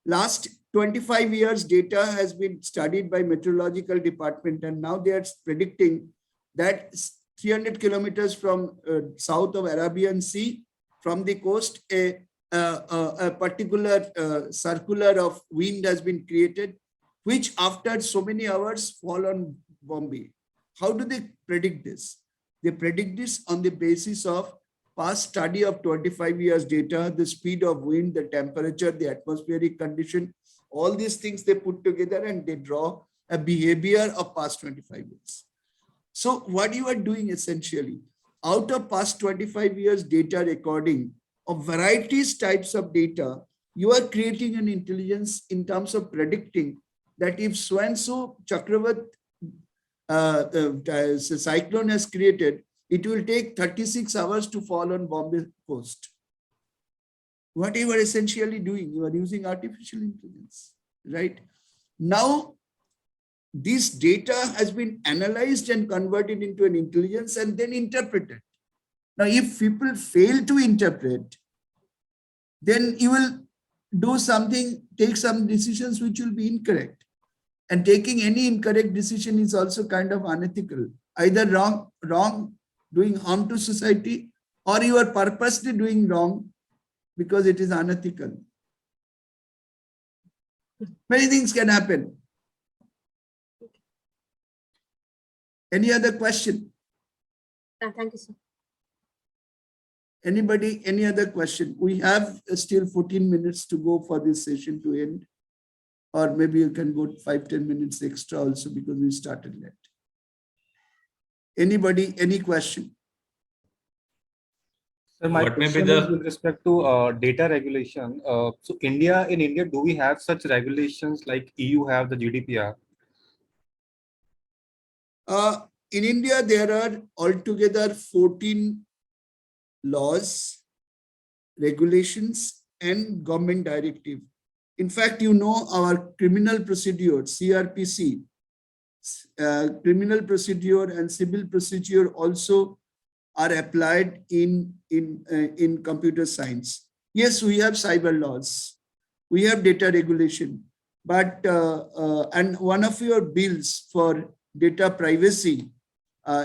last 25 years, data has been studied by meteorological department, and now they are predicting that 300 kilometers from south of Arabian Sea, from the coast, a particular circular of wind has been created, which after so many hours fall on Bombay. How do they predict this? They predict this on the basis of past study of 25 years data, the speed of wind, the temperature, the atmospheric condition, all these things they put together and they draw a behavior of past 25 years. So what you are doing essentially, out of past 25 years data recording of varieties types of data, you are creating an intelligence in terms of predicting that if so-and-so Chakravat cyclone has created, it will take 36 hours to fall on Bombay coast. What you are essentially doing, you are using artificial intelligence, right? Now, this data has been analyzed and converted into an intelligence and then interpreted. Now, if people fail to interpret, then you will do something, take some decisions which will be incorrect. And taking any incorrect decision is also kind of unethical. Either wrong, doing harm to society, or you are purposely doing wrong because it is unethical. Many things can happen. Any other question? Thank you, sir. Anybody, any other question? We have still 14 minutes to go for this session to end. Or maybe you can go 5-10 minutes extra also because we started late. Anybody, any question? So my What may be question the- is with respect to data regulation. So in India, do we have such regulations like EU have the GDPR? In India, there are altogether 14 laws, regulations, and government directive. In fact, our criminal procedure, CRPC, criminal procedure and civil procedure also are applied in computer science. Yes, we have cyber laws, we have data regulation, but and one of your bills for data privacy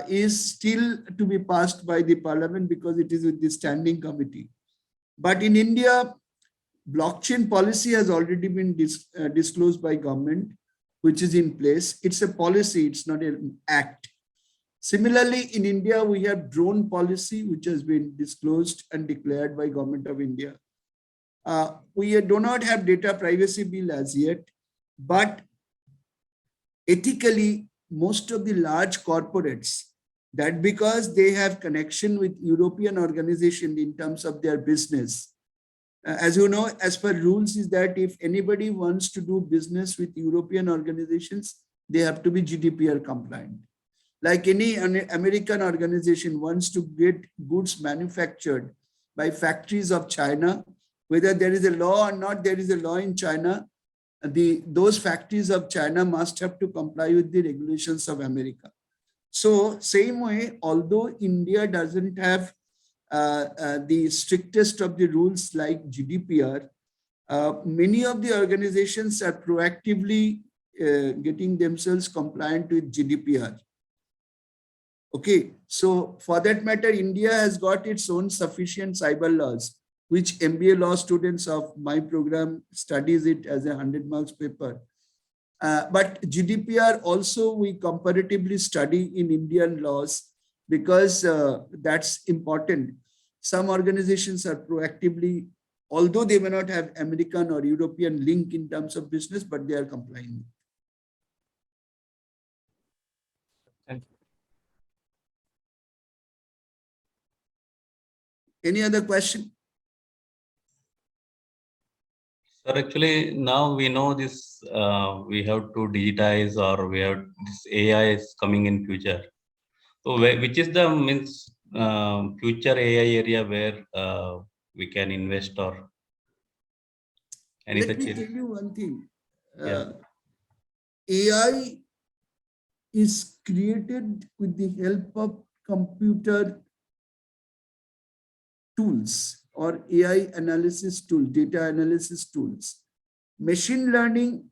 is still to be passed by the parliament because it is with the standing committee. But in India, blockchain policy has already been disclosed by government, which is in place. It's a policy, it's not an act. Similarly, in India, we have drone policy, which has been disclosed and declared by Government of India. We do not have data privacy bill as yet, but ethically, most of the large corporates, that because they have connection with European organization in terms of their business, as you know, as per rules is that if anybody wants to do business with European organizations, they have to be GDPR compliant. Like any American organization wants to get goods manufactured by factories of China, whether there is a law or not, there is a law in China, those factories of China must have to comply with the regulations of America. So same way, although India doesn't have the strictest of the rules like GDPR, many of the organizations are proactively getting themselves compliant with GDPR. Okay, so for that matter, India has got its own sufficient cyber laws, which MBA law students of my program studies it as a 100 marks paper. But GDPR also we comparatively study in Indian laws because that's important. Some organizations are proactively although they may not have American or European link in terms of business, but they are complying. Thank you. Any other question? Sir, actually, now we know this, we have to digitize, or we have this AI is coming in future. So which is the means future AI area where we can invest, or any Let such me area? tell you one thing. Yeah. AI is created with the help of computer tools or AI analysis tool, data analysis tools. Machine learning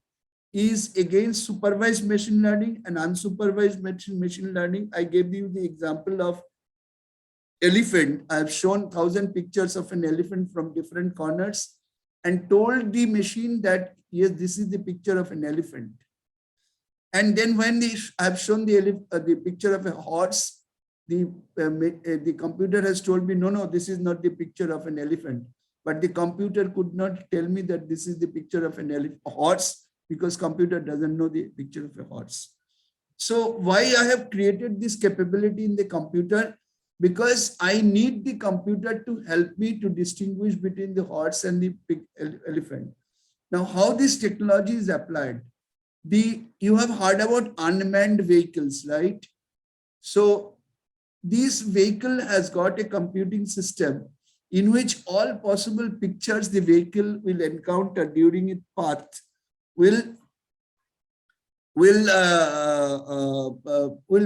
is against supervised machine learning and unsupervised machine learning. I gave you the example of elephant. I have shown 1,000 pictures of an elephant from different corners and told the machine that, yes, this is the picture of an elephant. And then when I have shown the picture of a horse, the computer has told me, no, this is not the picture of an elephant. But the computer could not tell me that this is the picture of a horse, because computer doesn't know the picture of a horse. So why I have created this capability in the computer? Because I need the computer to help me to distinguish between the horse and the elephant. Now, how this technology is applied? You have heard about unmanned vehicles, right? So this vehicle has got a computing system in which all possible pictures the vehicle will encounter during its path will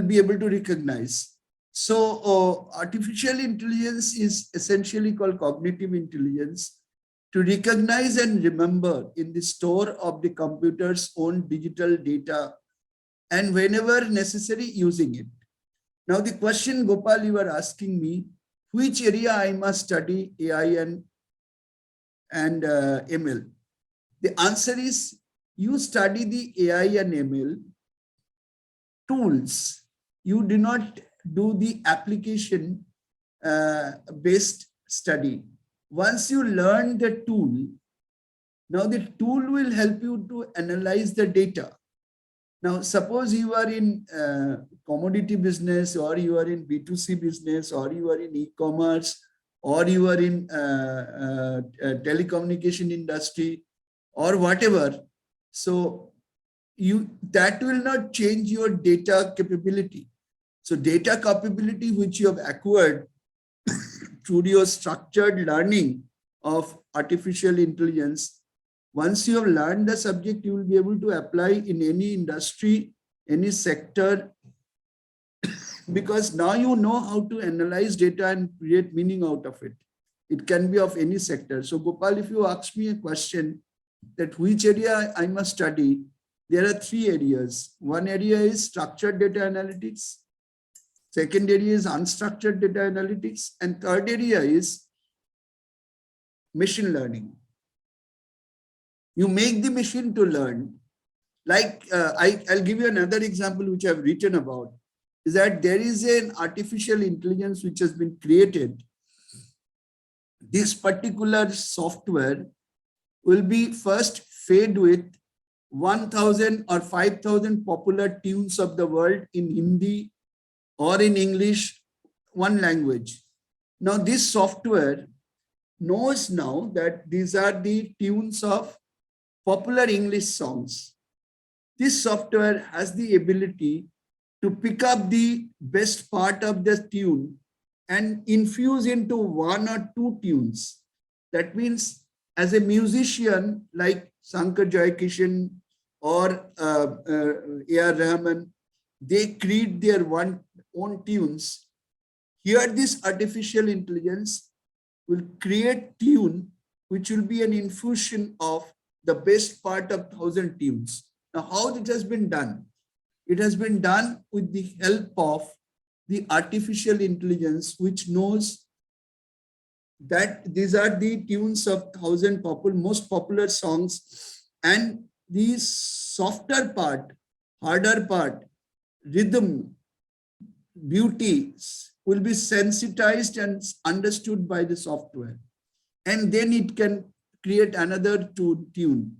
be able to recognize. So artificial intelligence is essentially called cognitive intelligence, to recognize and remember in the store of the computer's own digital data, and whenever necessary, using it. Now the question, Gopal, you are asking me, which area I must study AI and ML? The answer is, you study the AI and ML tools. You do not do the application based study. Once you learn the tool, now the tool will help you to analyze the data. Now, suppose you are in commodity business, or you are in B2C business, or you are in e-commerce, or you are in telecommunication industry, or whatever. So that will not change your data capability. So data capability which you have acquired through your structured learning of artificial intelligence, once you have learned the subject, you will be able to apply in any industry, any sector, because now you know how to analyze data and create meaning out of it. It can be of any sector. So Gopal, if you ask me a question that which area I must study, there are 3 areas. One area is structured data analytics. Second area is unstructured data analytics. And third area is machine learning. You make the machine to learn. Like I'll give you another example which I've written about, is that there is an artificial intelligence which has been created. This particular software will be first fed with 1,000 or 5,000 popular tunes of the world in Hindi or in English, one language. Now this software knows now that these are the tunes of popular English songs. This software has the ability to pick up the best part of the tune and infuse into 1 or 2 tunes. That means as a musician like Shankar Jaikishan or A.R. Rahman, they create their own tunes. Here this artificial intelligence will create tune which will be an infusion of the best part of 1,000 tunes. Now, how it has been done? It has been done with the help of the artificial intelligence, which knows that these are the tunes of 1,000 most popular songs, and the softer part, harder part, rhythm, beauty will be sensitized and understood by the software. and then it can create another tune.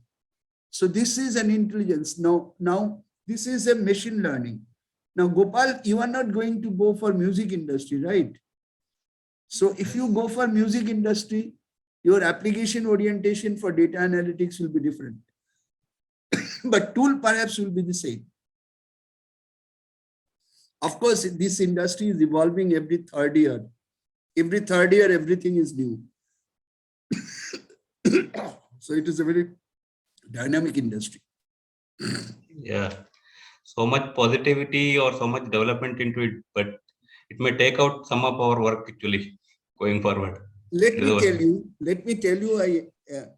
So this is an intelligence. Now this is a machine learning. Now, Gopal, you are not going to go for music industry, right? So if you go for music industry, your application orientation for data analytics will be different. But tool perhaps will be the same. Of course, this industry is evolving every third year. Every third year, everything is new. So it is a very dynamic industry. Yeah, so much positivity or so much development into it, but it may take out some of our work actually going forward. Let me tell you,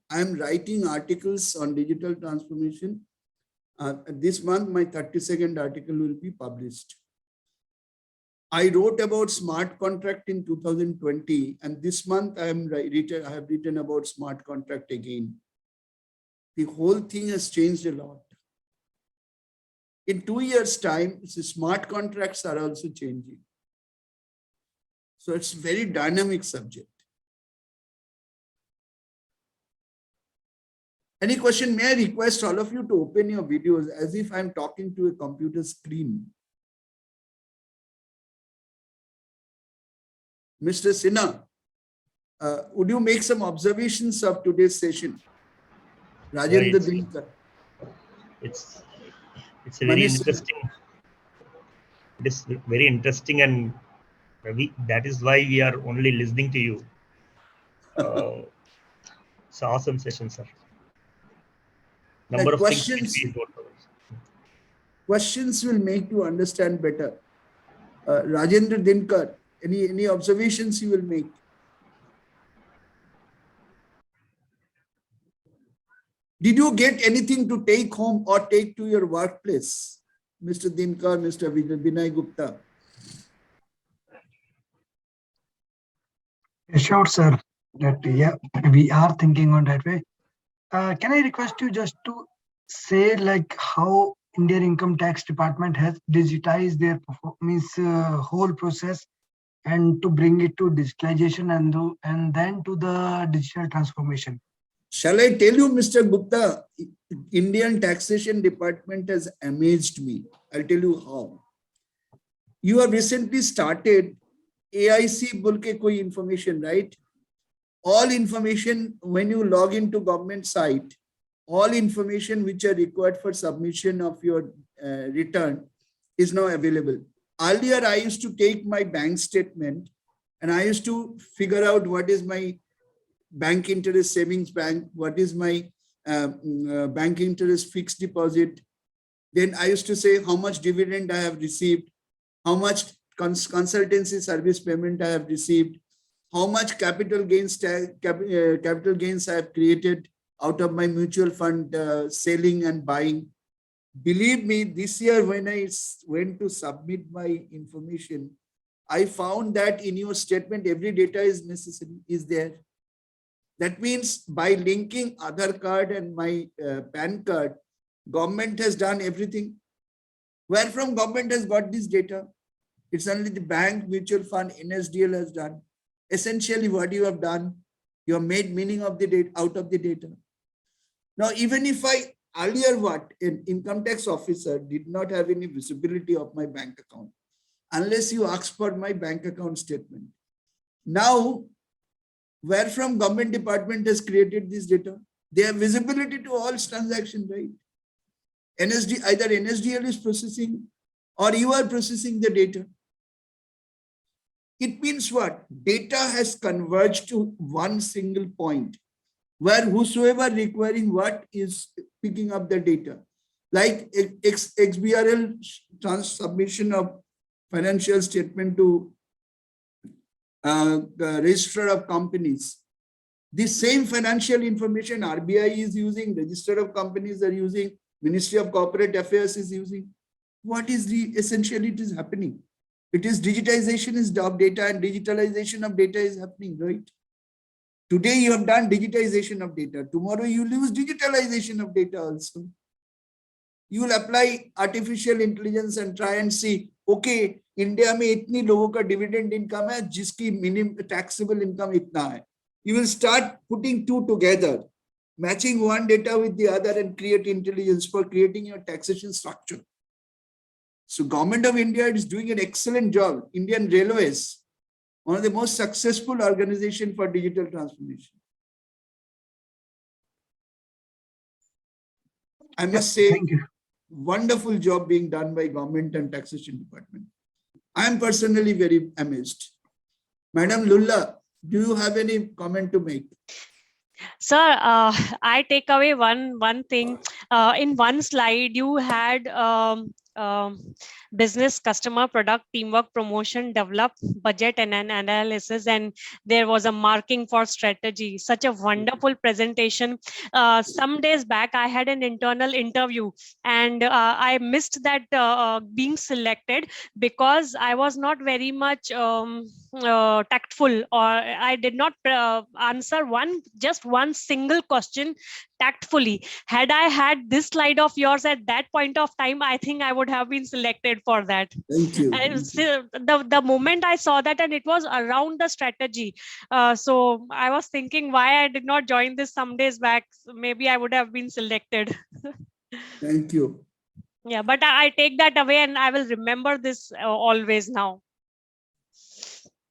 I am writing articles on digital transformation. This month, my 32nd article will be published. I wrote about smart contract in 2020, and this month I have written about smart contract again. The whole thing has changed a lot. In 2 years' time, smart contracts are also changing. So it's a very dynamic subject. Any question? May I request all of you to open your videos as if I'm talking to a computer screen? Mr. Sinha, would you make some observations of today's session? Rajendra Dinkar. It's a very Manish. interesting. It is very interesting, and that is why we are only listening to you. It's an awesome session, sir. Number of questions, things we wrote about. Questions will make you understand better. Rajendra Dinkar, any observations you will make? Did you get anything to take home or take to your workplace, Mr. Dinkar, Mr. Vinay Gupta? Sure, sir. That yeah, we are thinking on that way. Can I request you just to say like how Indian Income Tax Department has digitized their whole process, and to bring it to digitalization and then to the digital transformation? Shall I tell you, Mr. Gupta, Indian Taxation Department has amazed me. I'll tell you how. You have recently started AIC bulke koi information, right? All information, when you log into government site, all information which are required for submission of your return is now available. Earlier, I used to take my bank statement and I used to figure out what is my bank interest savings bank, what is my bank interest fixed deposit. Then I used to say how much dividend I have received, how much consultancy service payment I have received, how much capital gains I have created out of my mutual fund selling and buying. Believe me, this year when I went to submit my information, I found that in your statement, every data is there. That means by linking Aadhaar card and my PAN card, government has done everything. Where from government has got this data? It's only the bank, mutual fund, NSDL has done. Essentially, what you have done, you have made meaning of the data out of the data. Now, even if an income tax officer did not have any visibility of my bank account, unless you ask for my bank account statement. Now, where from government department has created this data? They have visibility to all transactions, right? Either NSDL is processing or you are processing the data. It means what? Data has converged to one single point where whosoever requiring what is picking up the data. Like XBRL submission of financial statement to the register of companies. The same financial information RBI is using, register of companies are using, Ministry of Corporate Affairs is using. What is essentially it is happening? It is digitization of data, and digitalization of data is happening, right? Today you have done digitization of data. Tomorrow you will use digitalization of data also. You will apply artificial intelligence and try and see, okay, India में इतनी लोगों का dividend income है जिसकी minimum taxable income इतना है. You will start putting two together, matching one data with the other and create intelligence for creating your taxation structure. So Government of India is doing an excellent job. Indian Railways, one of the most successful organization for digital transformation. I must say, Thank you. wonderful job being done by government and taxation department. I am personally very amazed. Madam Lulla, do you have any comment to make? Sir, I take away one thing. In one slide, you had business, customer, product, teamwork, promotion, develop, budget, and an analysis, and there was a marking for strategy. Such a wonderful presentation. Some days back, I had an internal interview, and I missed that being selected because I was not very much tactful, or I did not answer just one single question tactfully. Had I had this slide of yours at that point of time, I think I would have been selected for that. Thank you. The moment I saw that, and it was around the strategy, so I was thinking why I did not join this some days back. Maybe I would have been selected. Thank you. Yeah, but I take that away, and I will remember this always now.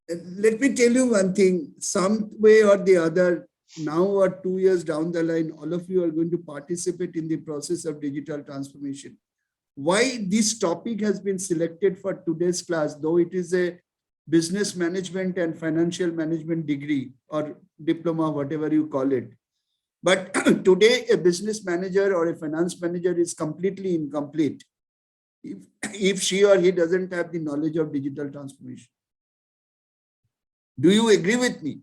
Let me tell you one thing, some way or the other, now or 2 years down the line, all of you are going to participate in the process of digital transformation. Why this topic has been selected for today's class, though it is a business management and financial management degree or diploma, whatever you call it. But today, a business manager or a finance manager is completely incomplete if she or he doesn't have the knowledge of digital transformation. Do you agree with me?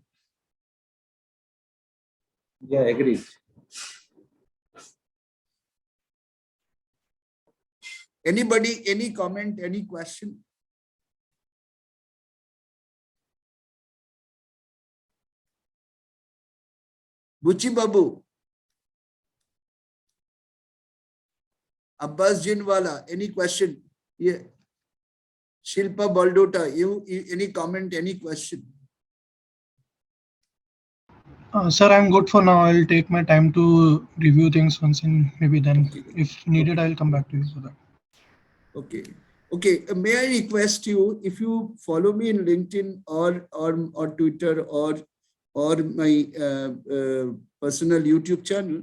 Yeah, agree. Anybody, any comment, any question? Buchi Babu, Abbas Jinwala, any question? Yeah. Shilpa Baldota, any comment, any question? Sir, I'm good for now. I'll take my time to review things once, and maybe then, Okay. if needed, I'll come back to you for that. Okay. Okay. May I request you, if you follow me in LinkedIn or Twitter or my personal YouTube channel,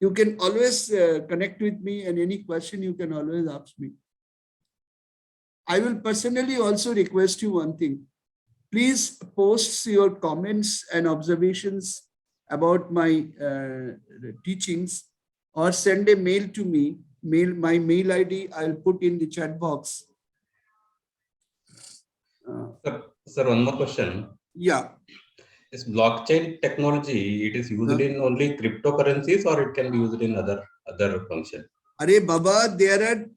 you can always connect with me, and any question you can always ask me. I will personally also request you one thing. Please post your comments and observations about my teachings, or send a mail to me. My mail ID I'll put in the chat box. Sir, one more question. Yeah. This blockchain technology, it is used in only cryptocurrencies, or it can be used in other functions? Are Baba, there are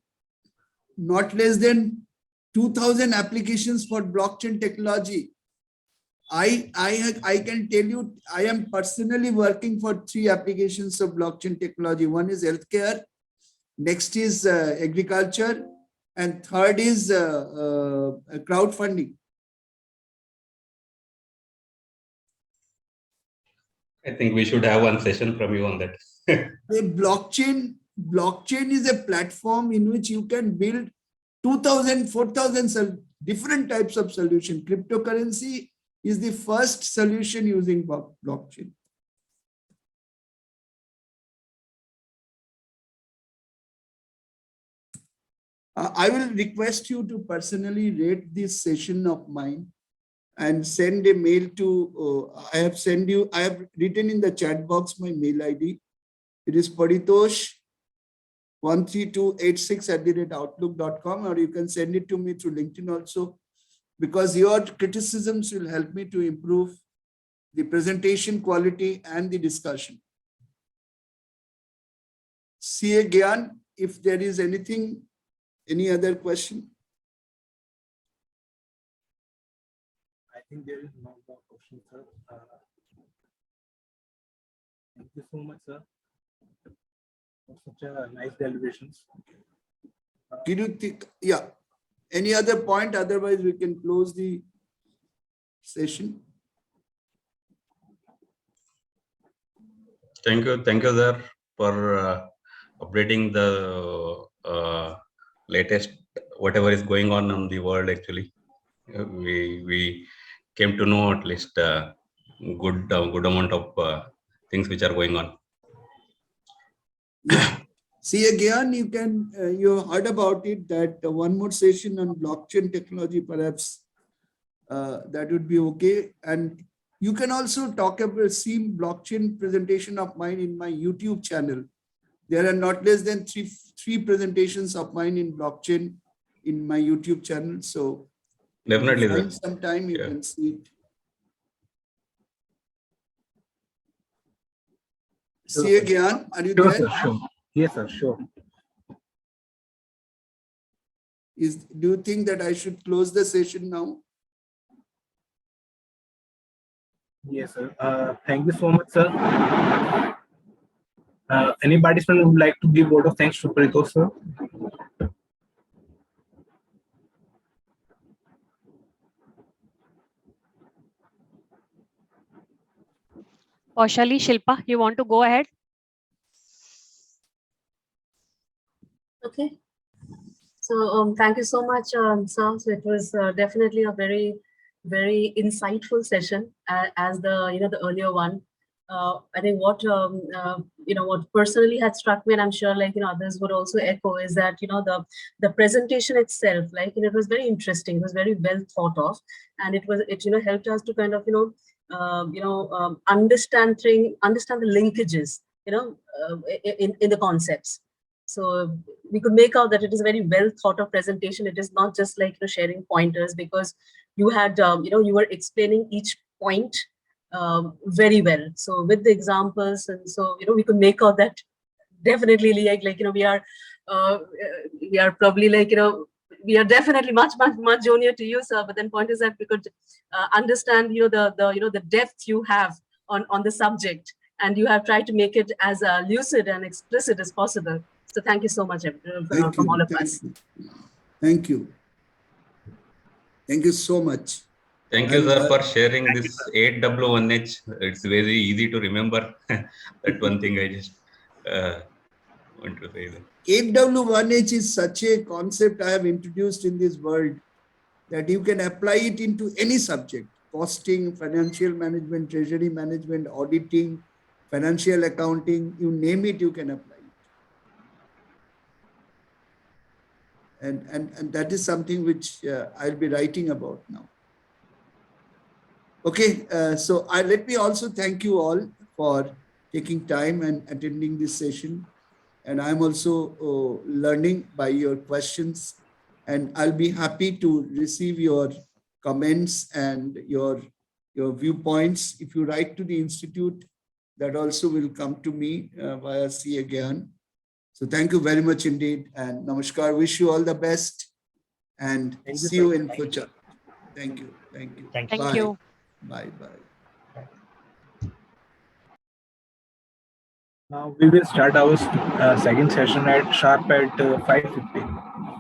not less than 2,000 applications for blockchain technology. I can tell you, I am personally working for 3 applications of blockchain technology. One is healthcare, next is agriculture, and third is crowdfunding. I think we should have one session from you on that. The blockchain is a platform in which you can build 2,000, 4,000 different types of solution. Cryptocurrency is the first solution using blockchain. I will request you to personally rate this session of mine and send a mail to, I have written in the chat box my mail ID. It is paritosh13286@outlook.com, or you can send it to me through LinkedIn also, because your criticisms will help me to improve the presentation quality and the discussion. CA Gyan, if there is anything, any other question? I think there is no more question, sir. Thank you so much, sir, for such a nice deliberations. Can you think? Yeah. Any other point? Otherwise, we can close the session. Thank you, sir, for updating the latest whatever is going on in the world. Actually, we came to know at least good amount of things which are going on. Yeah. See again, you heard about it, that one more session on blockchain technology, perhaps that would be okay. And you can also talk about, see blockchain presentation of mine in my YouTube channel. There are not less than three presentations of mine in blockchain in my YouTube channel. So Definitely, find sir. some time, you can see it. See again, are you Sure, there? sir, sure. Yes, sir, sure. Do you think that I should close the session now? Yes, sir. Thank you so much, sir. Any participant would like to give word of thanks to Paritosh, sir? Paushali, Shilpa, you want to go ahead? Okay. So thank you so much, sir. So it was definitely a very, very insightful session, as the earlier one. I think what what personally had struck me, and I'm sure others would also echo, is that the presentation itself, it was very interesting. It was very well thought of, and it helped us to kind of understand the linkages in the concepts. So we could make out that it is a very well thought of presentation. It is not just sharing pointers, because you had you were explaining each point very well. So with the examples, and so we could make out that definitely we are probably we are definitely much junior to you, sir. But then point is that we could understand the depth you have on the subject, and you have tried to make it as lucid and explicit as possible. So thank you so much from all of us. Thank you. Thank you so much. Thank you, sir, for sharing this 8W1H. It's very easy to remember. That one thing I just want to say. 8W1H is such a concept I have introduced in this world that you can apply it into any subject: costing, financial management, treasury management, auditing, financial accounting, you name it, you can apply it. And that is something which I'll be writing about now. Okay, so let me also thank you all for taking time and attending this session. And I'm also learning by your questions, and I'll be happy to receive your comments and your viewpoints. If you write to the Institute, that also will come to me via C again. So thank you very much indeed, and namaskar. Wish you all the best, and see you in future. Thank you. Thank you. Thank you. Bye. Thank you. Bye. Bye. Now we will start our second session at sharp at 5:50.